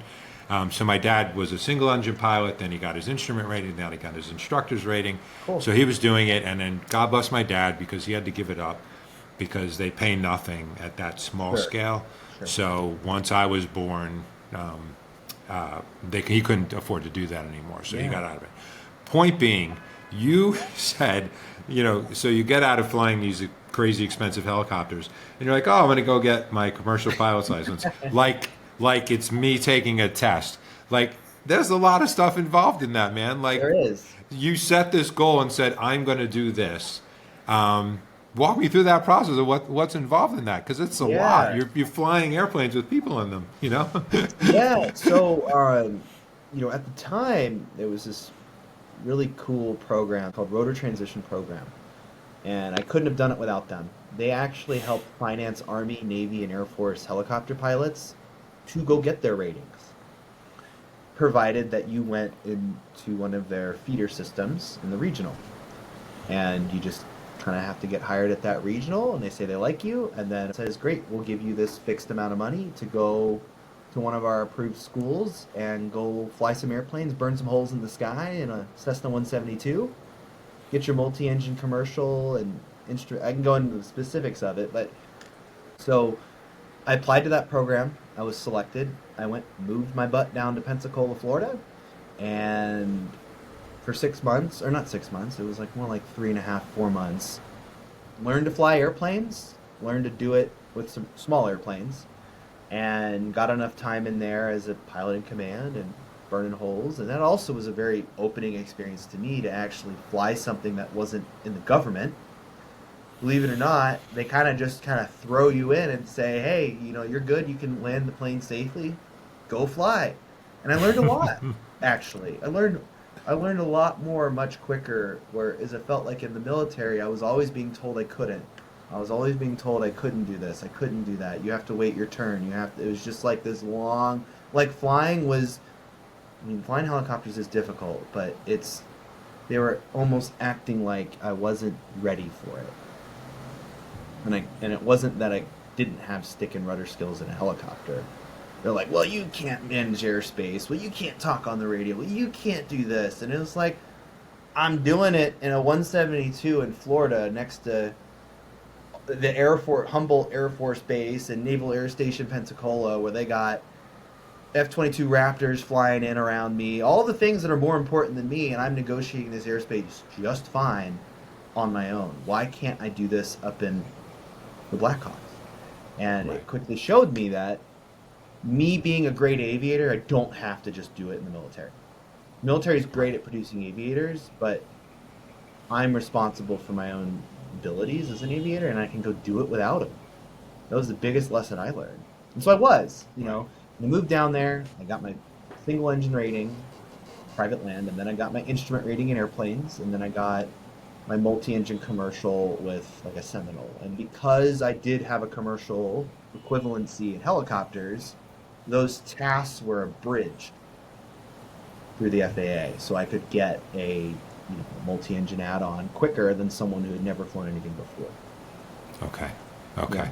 So my dad was a single engine pilot, then he got his instrument rating, then he got his instructor's rating. Cool. So he was doing it, and then God bless my dad because he had to give it up because they pay nothing at that small scale. Sure. So once I was born, he couldn't afford to do that anymore, so he got out of it. Point being, you said, so you get out of flying these crazy expensive helicopters, and you're like, oh, I'm going to go get my commercial pilot's license. Like it's me taking a test. Like, there's a lot of stuff involved in that, man. Like, there is. You set this goal and said, I'm going to do this. Walk me through that process of what's involved in that, because it's a lot. You're flying airplanes with people in them, Yeah. So, at the time, there was this really cool program called Rotor Transition Program, and I couldn't have done it without them. They actually helped finance Army, Navy, and Air Force helicopter pilots to go get their ratings, provided that you went into one of their feeder systems in the regional. And you just kind of have to get hired at that regional, and they say they like you, and then it says, great, we'll give you this fixed amount of money to go to one of our approved schools and go fly some airplanes, burn some holes in the sky in a Cessna 172, get your multi-engine commercial, and I can go into the specifics of it, but so I applied to that program. I was selected. I moved my butt down to Pensacola, Florida, and for 6 months, or not 6 months, it was more like 3.5, 4 months, learned to fly airplanes, learned to do it with some small airplanes, and got enough time in there as a pilot in command and burning holes. And that also was a very opening experience to me to actually fly something that wasn't in the government. Believe it or not, they kind of throw you in and say, hey, you're good, you can land the plane safely, go fly. And I learned a lot, actually. I learned a lot more much quicker, whereas I felt like in the military, I was always being told I couldn't. I was always being told I couldn't do this, I couldn't do that. You have to wait your turn. It was just like this long, flying helicopters is difficult, but they were almost acting like I wasn't ready for it. And it wasn't that I didn't have stick and rudder skills in a helicopter. They're like, well, you can't manage airspace. Well, you can't talk on the radio. Well, you can't do this. And it was like, I'm doing it in a 172 in Florida next to the Humboldt Air Force Base and Naval Air Station Pensacola, where they got F-22 Raptors flying in around me, all the things that are more important than me, and I'm negotiating this airspace just fine on my own. Why can't I do this up in the Blackhawks? And Right. it quickly showed me that me being a great aviator, I don't have to just do it in the military. Military is great Right. at producing aviators, but I'm responsible for my own abilities as an aviator, and I can go do it without them. That was the biggest lesson I learned. And so I was, Right. I moved down there. I got my single engine rating, private land, and then I got my instrument rating in airplanes, and then I got my multi-engine commercial with like a Seminole. And because I did have a commercial equivalency in helicopters, those tasks were abridged through the FAA, so I could get a multi-engine add-on quicker than someone who had never flown anything before. Okay. Yeah. Okay.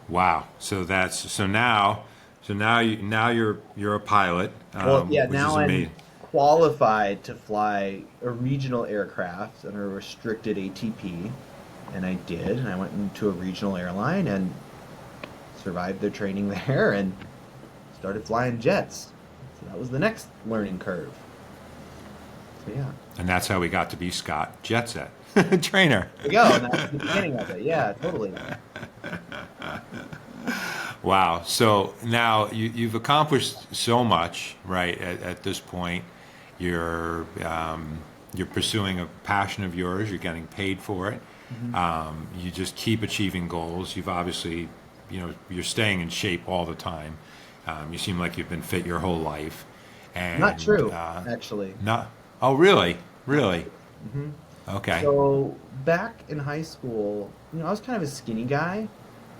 Wow. So now you're a pilot, Well, yeah, which is now I'm amazing. qualified to fly a regional aircraft on a restricted ATP, and I did, and I went into a regional airline and survived their training there and started flying jets. So that was the next learning curve. So yeah. And that's how we got to be Scott Jetset trainer. There we go, and that's the beginning of it. Yeah, totally. Wow. So now you've accomplished so much, right? At this point, you're pursuing a passion of yours. You're getting paid for it. Hmm. You just keep achieving goals. You've obviously, you're staying in shape all the time. You seem like you've been fit your whole life, Not and true, actually. not. Oh, really? Really? Hmm. Okay. So back in high school, I was kind of a skinny guy,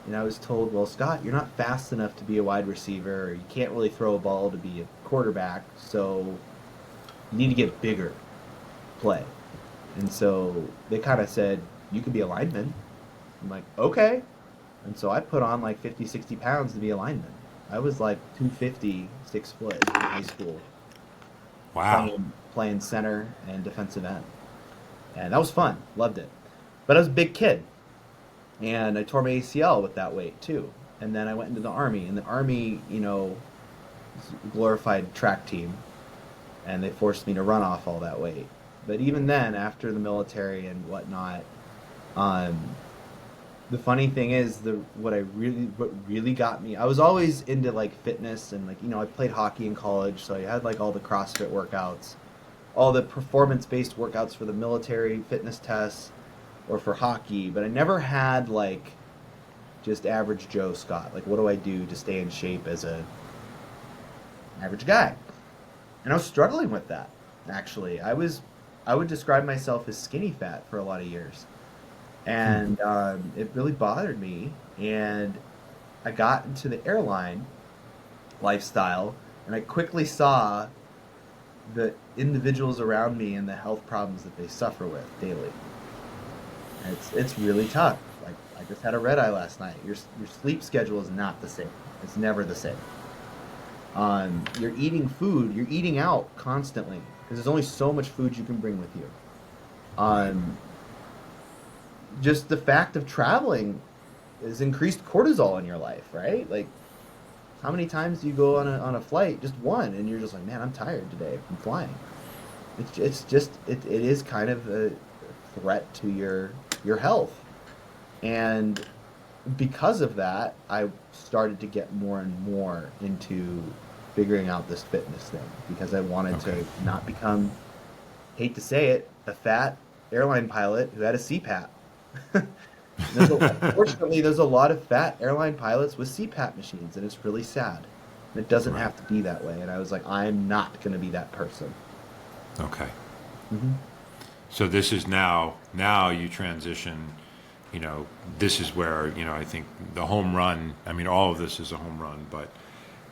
and I was told, "Well, Scott, you're not fast enough to be a wide receiver. Or you can't really throw a ball to be a quarterback. So you need to get bigger, play." And so they kind of said, "You could be a lineman." I'm like, "Okay." And so I put on like 50, 60 pounds to be a lineman. I was like 250, 6 foot in high school, Wow. playing center and defensive end. And that was fun. Loved it. But I was a big kid. And I tore my ACL with that weight too. And then I went into the Army. And the Army, glorified track team. And they forced me to run off all that weight. But even then, after the military and whatnot, um, the funny thing is what really got me. I was always into like fitness and like I played hockey in college, so I had like all the CrossFit workouts, all the performance-based workouts for the military fitness tests or for hockey, but I never had like just average Joe Scott. Like what do I do to stay in shape as a average guy? And I was struggling with that. Actually, I would describe myself as skinny fat for a lot of years, and it really bothered me. And I got into the airline lifestyle, and I quickly saw the individuals around me and the health problems that they suffer with daily. And it's really tough. Like I just had a red eye last night. Your sleep schedule is not the same. It's never the same. You're eating food. You're eating out constantly because there's only so much food you can bring with you. Right. Just the fact of traveling has increased cortisol in your life, right? Like how many times do you go on a flight? Just one, and you're just like, man, I'm tired today from flying. It is kind of a threat to your health, and because of that, I started to get more and more into figuring out this fitness thing because I wanted Okay. to not become, hate to say it, a fat airline pilot who had a CPAP. Unfortunately, there's a lot of fat airline pilots with CPAP machines, and it's really sad. And it doesn't Right. have to be that way. And I was like, I'm not going to be that person. Okay. Hmm. So this is now you transition, this is where, I think the home run, I mean, all of this is a home run, but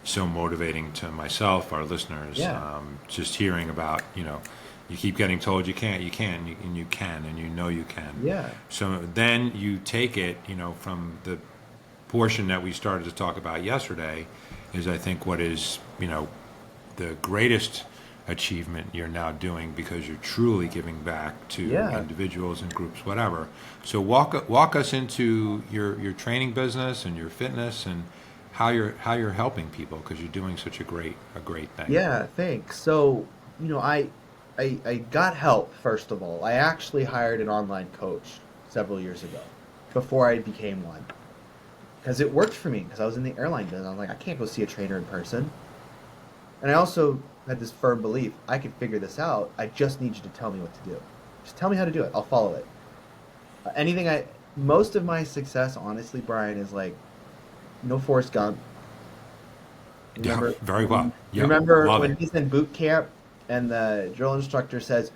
so motivating to myself, our listeners, Yeah. just hearing about, you keep getting told you can't, you can, and you can, and you can. Yeah. So then you take it, from the portion that we started to talk about yesterday is I think what is, the greatest achievement you're now doing because you're truly giving back to Yeah. individuals and groups, whatever. So walk us into your training business and your fitness and how you're helping people, because you're doing such a great thing. Yeah, thanks. So, I got help, first of all. I actually hired an online coach several years ago before I became one. Because it worked for me, because I was in the airline business. I was like, I can't go see a trainer in person. And I also had this firm belief, I can figure this out. I just need you to tell me what to do. Just tell me how to do it. I'll follow it. Most of my success, honestly, Brian, is like, Forrest Gump. Yeah, Remember, very well. Yeah, remember love when it. he's in boot camp and the drill instructor says,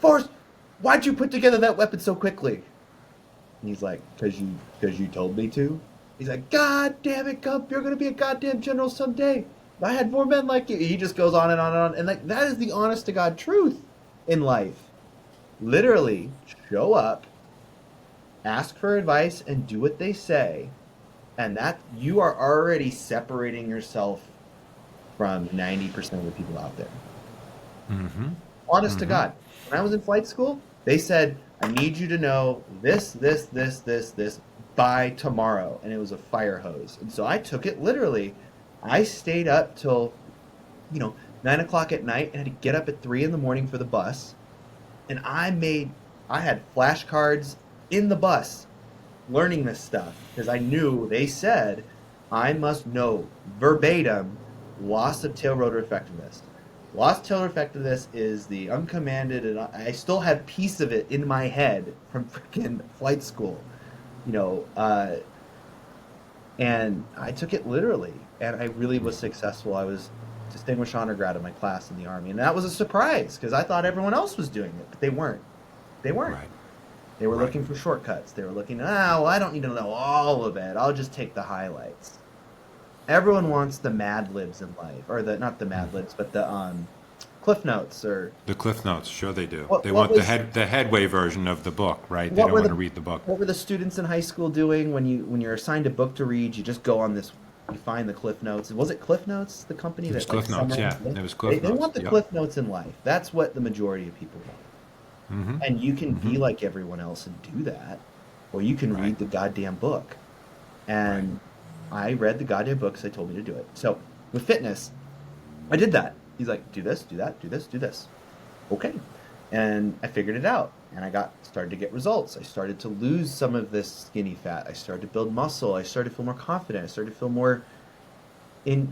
Forrest, why'd you put together that weapon so quickly? And he's like, because you told me to. He's like, God damn it, Gump, you're gonna be a goddamn general someday. If I had more men like you. He just goes on and on and on. And like that is the honest to God truth in life. Literally, show up, ask for advice, and do what they say. And that you are already separating yourself from 90% of the people out there. Mm-hmm. Honest to Mm-hmm. God. When I was in flight school, they said, I need you to know this by tomorrow. And it was a fire hose. And so I took it literally. I stayed up till, 9 o'clock at night and had to get up at 3 in the morning for the bus. And I had flashcards in the bus learning this stuff because I knew they said I must know verbatim loss of tail rotor effectiveness. Loss of tail rotor effectiveness is the uncommanded, and I still have piece of it in my head from freaking flight school, you know, uh, and I took it literally, and I really was successful. I was distinguished honor grad in my class in the Army, and that was a surprise because I thought everyone else was doing it, but they weren't. They weren't. Right. They were Right. looking for shortcuts. They were looking, well, I don't need to know all of it. I'll just take the highlights. Everyone wants the Mad Libs in life, or not the Mad Libs, but the Cliff Notes, or The Cliff Notes, sure they do. what They what want the was headway version of the book, right? They what don't were want the to read the book. what were the students in high school doing when you're assigned a book to read? You just go on this, you find the Cliff Notes. Was it Cliff Notes, the company It was that like Cliff Notes, yeah. summarized it? It was They, Cliff they Notes. want the Yep. Cliff Notes in life. That's what the majority of people want. Mm-hmm. And you can Mm-hmm. be like everyone else and do that, or you can Right. read the goddamn book. Right. And I read the goddamn book because they told me to do it. So with fitness, I did that. He's like, do this, do that, do this, do this. Okay. And I figured it out, and started to get results. I started to lose some of this skinny fat. I started to build muscle. I started to feel more confident. I started to feel more,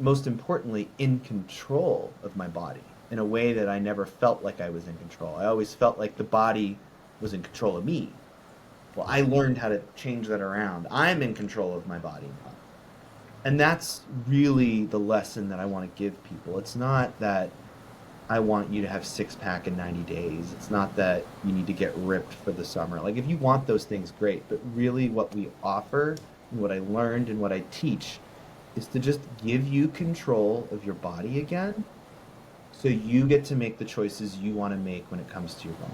most importantly, in control of my body in a way that I never felt like I was in control. I always felt like the body was in control of me. Well, I learned how to change that around. I'm in control of my body now. And that's really the lesson that I want to give people. It's not that I want you to have six pack in 90 days. It's not that you need to get ripped for the summer. Like if you want those things, great. But really what we offer and what I learned and what I teach is to just give you control of your body again so you get to make the choices you want to make when it comes to your body.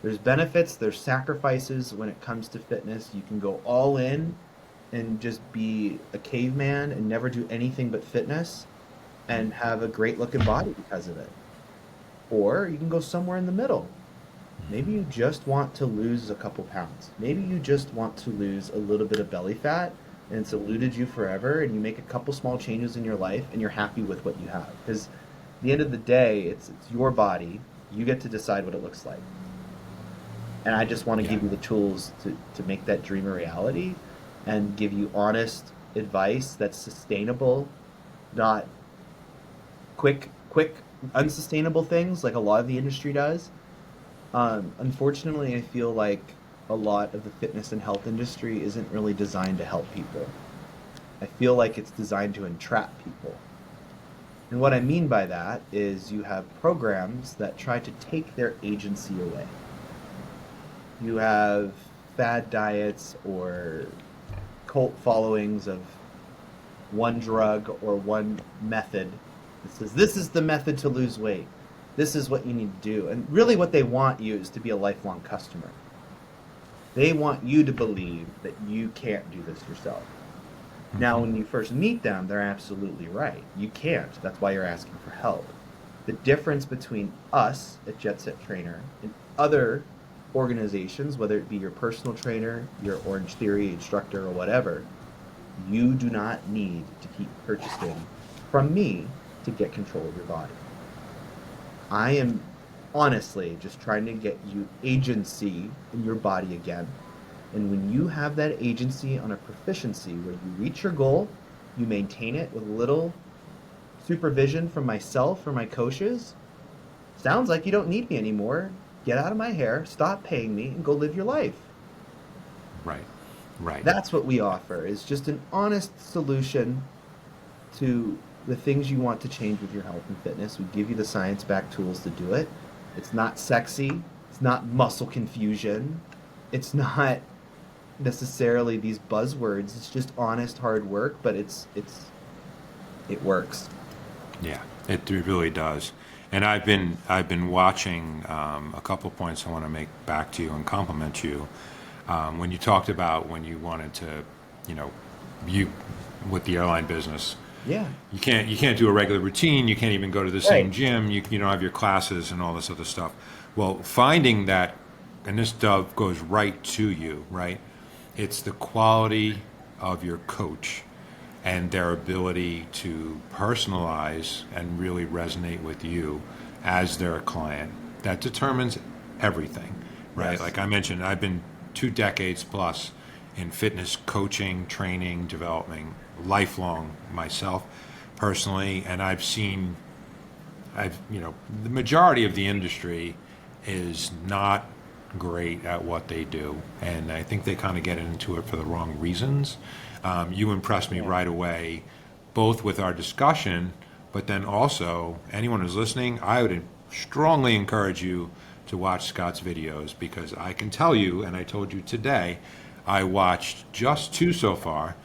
There's benefits, there's sacrifices when it comes to fitness. You can go all in and just be a caveman and never do anything but fitness and have a great looking body because of it. Or you can go somewhere in the middle. Maybe you just want to lose a couple pounds. Maybe you just want to lose a little bit of belly fat and it's eluded you forever and you make a couple small changes in your life and you're happy with what you have. Because at the end of the day, it's your body. You get to decide what it looks like. And I just want to Yeah. give you the tools to make that dream a reality and give you honest advice that's sustainable, not quick, unsustainable things like a lot of the industry does. Unfortunately, I feel like a lot of the fitness and health industry isn't really designed to help people. I feel like it's designed to entrap people. And what I mean by that is you have programs that try to take their agency away. You have fad diets or cult followings of one drug or one method that says this is the method to lose weight. This is what you need to do. And really what they want you is to be a lifelong customer. They want you to believe that you can't do this yourself. Now, when you first meet them, they're absolutely right. You can't. That's why you're asking for help. The difference between us at Jet Set Trainer and other organizations, whether it be your personal trainer, your Orange Theory instructor, or whatever, You do not need to keep purchasing from me to get control of your body. I am honestly just trying to get you agency in your body again. And when you have that agency on a proficiency where you reach your goal, you maintain it with little supervision from myself or my coaches, sounds like you don't need me anymore. Get out of my hair, stop paying me, and go live your life. Right. Right. That's what we offer, is just an honest solution to the things you want to change with your health and fitness. We give you the science-backed tools to do it. It's not sexy. It's not muscle confusion. It's not necessarily these buzzwords. It's just honest, hard work, but it works. Yeah, it really does. And I've been watching a couple points I want to make back to you and compliment you. When you talked about when you wanted to, you know, you with the airline business, Yeah. you can't do a regular routine. You can't even go to the same Right. gym. You don't have your classes and all this other stuff. Well, finding that, and this stuff goes right to you, right? It's the quality of your coach and their ability to personalize and really resonate with you as their client that determines everything, right? Yes. Like I mentioned, I've been 2 decades plus in fitness coaching, training, developing, lifelong myself personally, and the majority of the industry is not great at what they do, and I think they kind of get into it for the wrong reasons. You impressed me Yeah. right away, both with our discussion, but then also anyone who's listening, I would strongly encourage you to watch Scott's videos because I can tell you, and I told you today, I watched just 2 so far.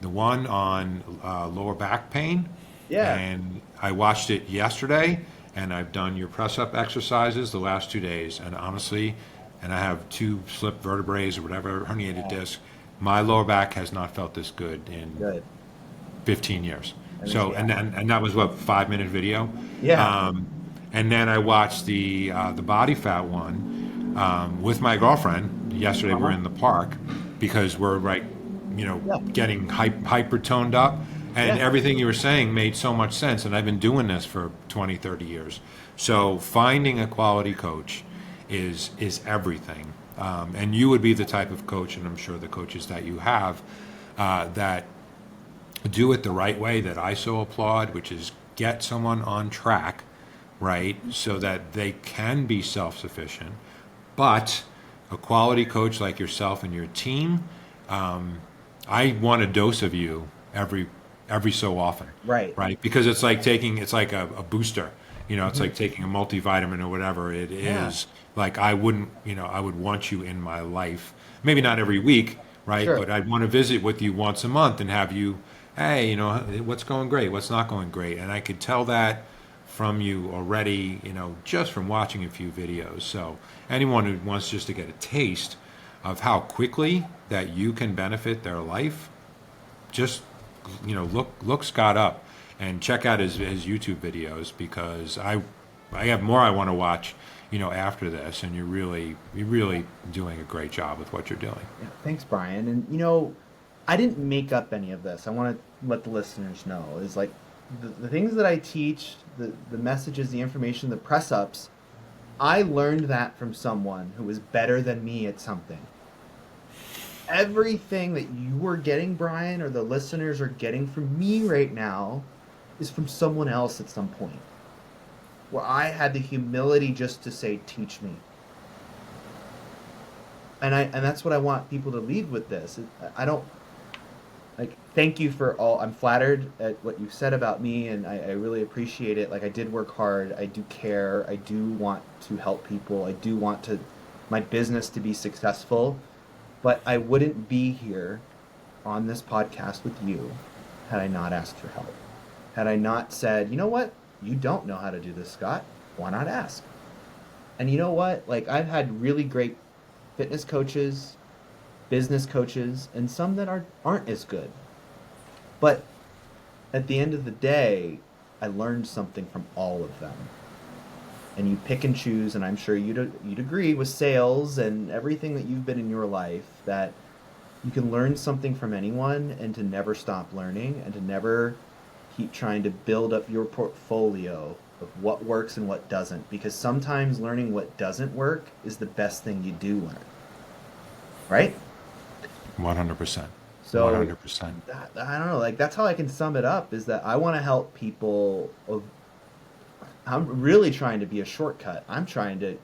The one on lower back pain, Yeah. and I watched it yesterday, and I've done your press up exercises the last 2 days, and honestly, and I have 2 slip vertebrae or whatever, herniated disc. My lower back has not felt this good in Good. 15 years. And So, yeah. and that was what, 5 minute video. Yeah. And then I watched the body fat one with my girlfriend yesterday. We were Uh-huh. in the park because we're like, Yeah. getting hyper toned up, and Yeah. everything you were saying made so much sense. And I've been doing this for 20, 30 years. So finding a quality coach is everything. And you would be the type of coach, and I'm sure the coaches that you have that do it the right way that I so applaud, which is get someone on track, right, so that they can be self-sufficient. But a quality coach like yourself and your team, I want a dose of you every so often, Right. right? Because it's like a booster. It's like taking a multivitamin or whatever it Yeah. is. Like I would want you in my life. Maybe not every week, right? Sure. But I'd want to visit with you once a month and have you, hey, what's going great, what's not going great, and I could tell that from you already, just from watching a few videos. So anyone who wants just to get a taste of how quickly that you can benefit their life, just look Scott up and check out his YouTube videos because I have more I want to watch after this, and you're really doing a great job with what you're doing. Yeah, thanks, Brian. And I didn't make up any of this. I want to let the listeners know is like the things that I teach, the messages, the information, the press ups. I learned that from someone who was better than me at something. Everything that you are getting, Brian, or the listeners are getting from me right now is from someone else at some point. Where I had the humility just to say, teach me. And that's what I want people to leave with this. I don't like thank you for all. I'm flattered at what you said about me, and I really appreciate it. Like I did work hard. I do care. I do want to help people. I do want my business to be successful. But I wouldn't be here on this podcast with you had I not asked for help. Had I not said, you know what? You don't know how to do this, Scott. Why not ask? And you know what? Like I've had really great fitness coaches, business coaches, and some that aren't as good. But at the end of the day, I learned something from all of them. And you pick and choose, and I'm sure you'd agree with sales and everything that you've been in your life that You can learn something from anyone and to never stop learning and to never keep trying to build up your portfolio of what works and what doesn't, because sometimes learning what doesn't work is the best thing you do learn, right? 100%. So 100%. I don't know, like that's how I can sum it up is that I want to help people of I'm really trying to be a shortcut. I'm trying to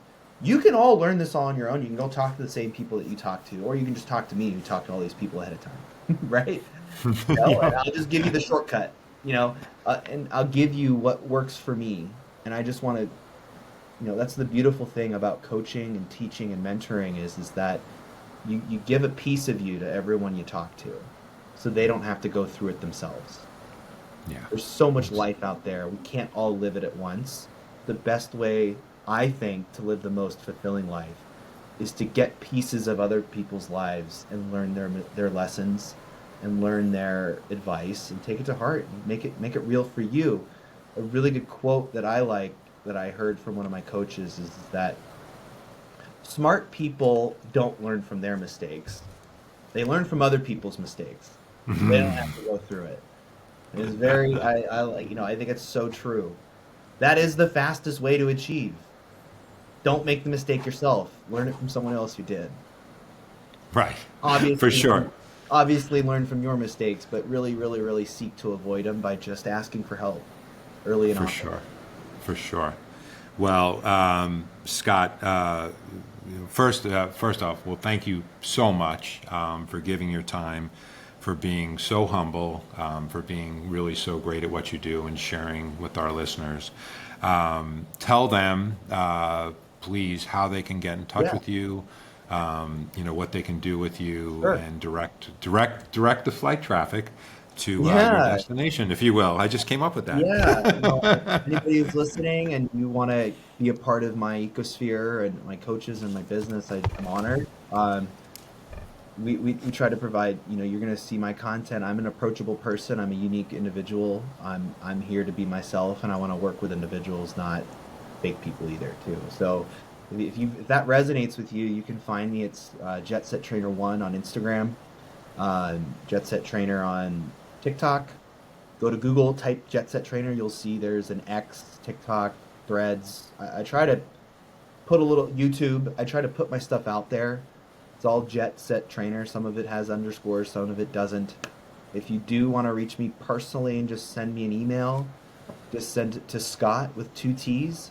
you can all learn this all on your own. You can go talk to the same people that you talk to, or you can just talk to me and talk to all these people ahead of time, right? And Yeah. I'll just give you the shortcut, and I'll give you what works for me. And I just want to, that's the beautiful thing about coaching and teaching and mentoring is that you give a piece of you to everyone you talk to, so they don't have to go through it themselves. Yeah. There's so much It's- life out there. We can't all live it at once. The best way, I think, to live the most fulfilling life is to get pieces of other people's lives and learn their lessons and learn their advice and take it to heart and make it real for you. A really good quote that I like that I heard from one of my coaches is that smart people don't learn from their mistakes. They learn from other people's mistakes. So they don't have to go through it. It is very I like I think it's so true. That is the fastest way to achieve. Don't make the mistake yourself. Learn it from someone else who did. Right. For Obviously, sure. obviously learn from your mistakes, but really, really, really seek to avoid them by just asking for help early and For often. sure. For sure. Well, Scott, first off, well, thank you so much for giving your time, for being so humble, for being really so great at what you do and sharing with our listeners. Tell them, please, how they can get in touch Yeah, with you. What they can do with you, sure. and direct the flight traffic to your Yeah, destination, if you will. I just came up with that. yeah. Anybody who's listening and you want to be a part of my ecosphere and my coaches and my business, I'm honored. We try to provide, you're going to see my content. I'm an approachable person. I'm a unique individual. I'm here to be myself, and I want to work with individuals, not fake people either, too. So if that resonates with you, you can find me. It's Jet Set Trainer One on Instagram, Jet Set Trainer on TikTok. Go to Google, type Jet Set Trainer. You'll see there's an X, TikTok, Threads. I try to put a little YouTube. I try to put my stuff out there. It's all Jet Set Trainer. Some of it has underscores, some of it doesn't. If you do want to reach me personally and just send me an email, just send it to Scott with two T's.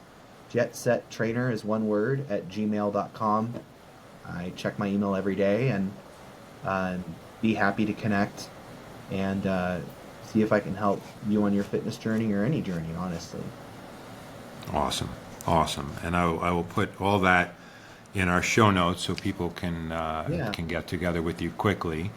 Jet Set Trainer is one word at gmail.com. I check my email every day and uh, be happy to connect and see if I can help you on your fitness journey or any journey, honestly. Awesome, awesome. And I will put all that in our show notes so people Yeah, can get together with you quickly.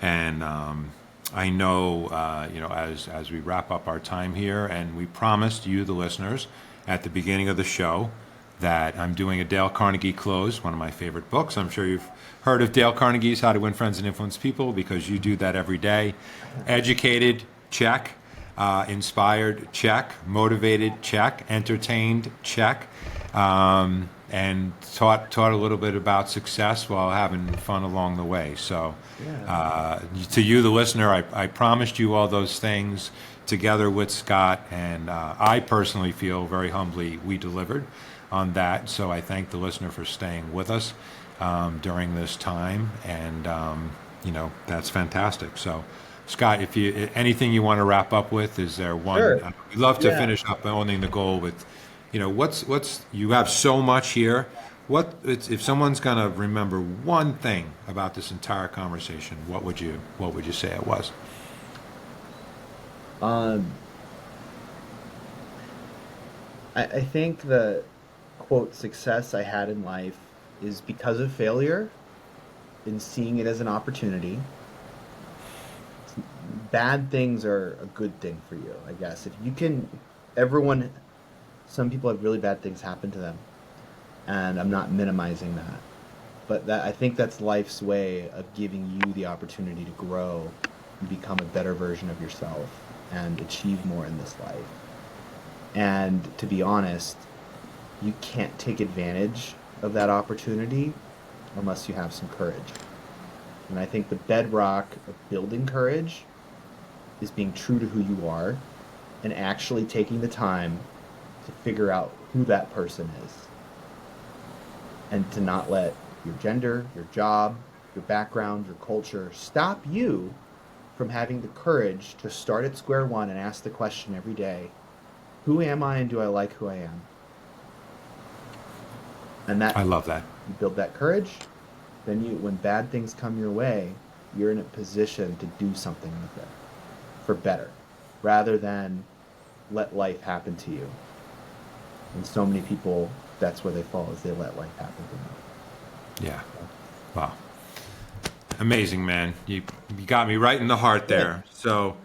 And I know, as we wrap up our time here, and we promised you, the listeners, at the beginning of the show, that I'm doing a Dale Carnegie close, one of my favorite books. I'm sure you've heard of Dale Carnegie's How to Win Friends and Influence People because you do that every day. Educated, check. Inspired, check. Motivated, check. Entertained, check. And taught a little bit about success while having fun along the way. So, yeah, to you, the listener, I promised you all those things together with Scott, and I personally feel very humbly we delivered on that. So I thank the listener for staying with us during this time, and that's fantastic. So, Scott, if you anything you want to wrap up with, is there one? sure. We'd love to Yeah. finish up owning the goal with, what's you have so much here. If someone's gonna remember one thing about this entire conversation, what would you say it was? Um, I think the quote success I had in life is because of failure and seeing it as an opportunity. Bad things are a good thing for you, I guess. If you can, everyone, some people have really bad things happen to them, and I'm not minimizing that. But that I think that's life's way of giving you the opportunity to grow and become a better version of yourself and achieve more in this life. And to be honest, you can't take advantage of that opportunity unless you have some courage. And I think the bedrock of building courage is being true to who you are and actually taking the time to figure out who that person is and to not let your gender, your job, your background, your culture stop you from having the courage to start at square one and ask the question every day, who am I and do I like who I am? And that I love that. you build that courage, then when bad things come your way, you're in a position to do something with it for better, rather than let life happen to you. And so many people, that's where they fall, is they let life happen to them. Yeah. Wow. Amazing, man. You got me right in the heart there. So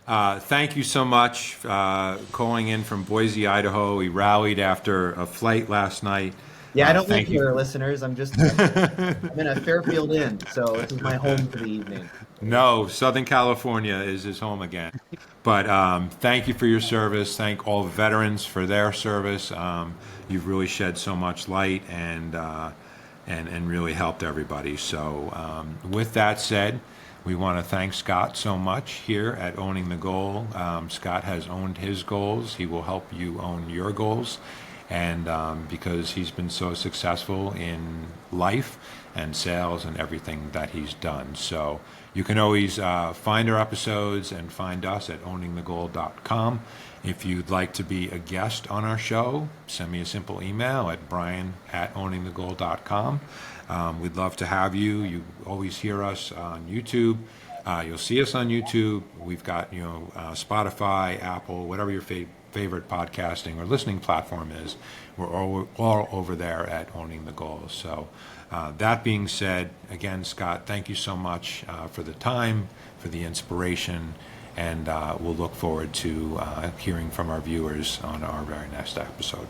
thank you so much. Calling in from Boise, Idaho. We rallied after a flight last night. Yeah, I don't live Thank you. here, listeners. I'm in a Fairfield Inn, so this is my home for the evening. No, Southern California is his home again. But thank you for your service. Thank all the veterans for their service. You've really shed so much light and really helped everybody. So with that said, we want to thank Scott so much here at Owning the Goal. Scott has owned his goals. He will help you own your goals. And because he's been so successful in life and sales and everything that he's done. So you can always find our episodes and find us at owningthegoal.com. If you'd like to be a guest on our show, send me a simple email at brian@owningthegoal.com. We'd love to have you. You always hear us on YouTube. You'll see us on YouTube. We've got Spotify, Apple, whatever your favorite podcasting or listening platform is. We're all over there at Owning the Goal. So that being said, again, Scott, thank you so much for the time, for the inspiration, and we'll look forward to hearing from our viewers on our very next episode.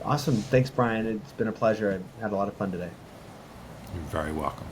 Awesome. Thanks, Brian. It's been a pleasure. I had a lot of fun today. You're very welcome.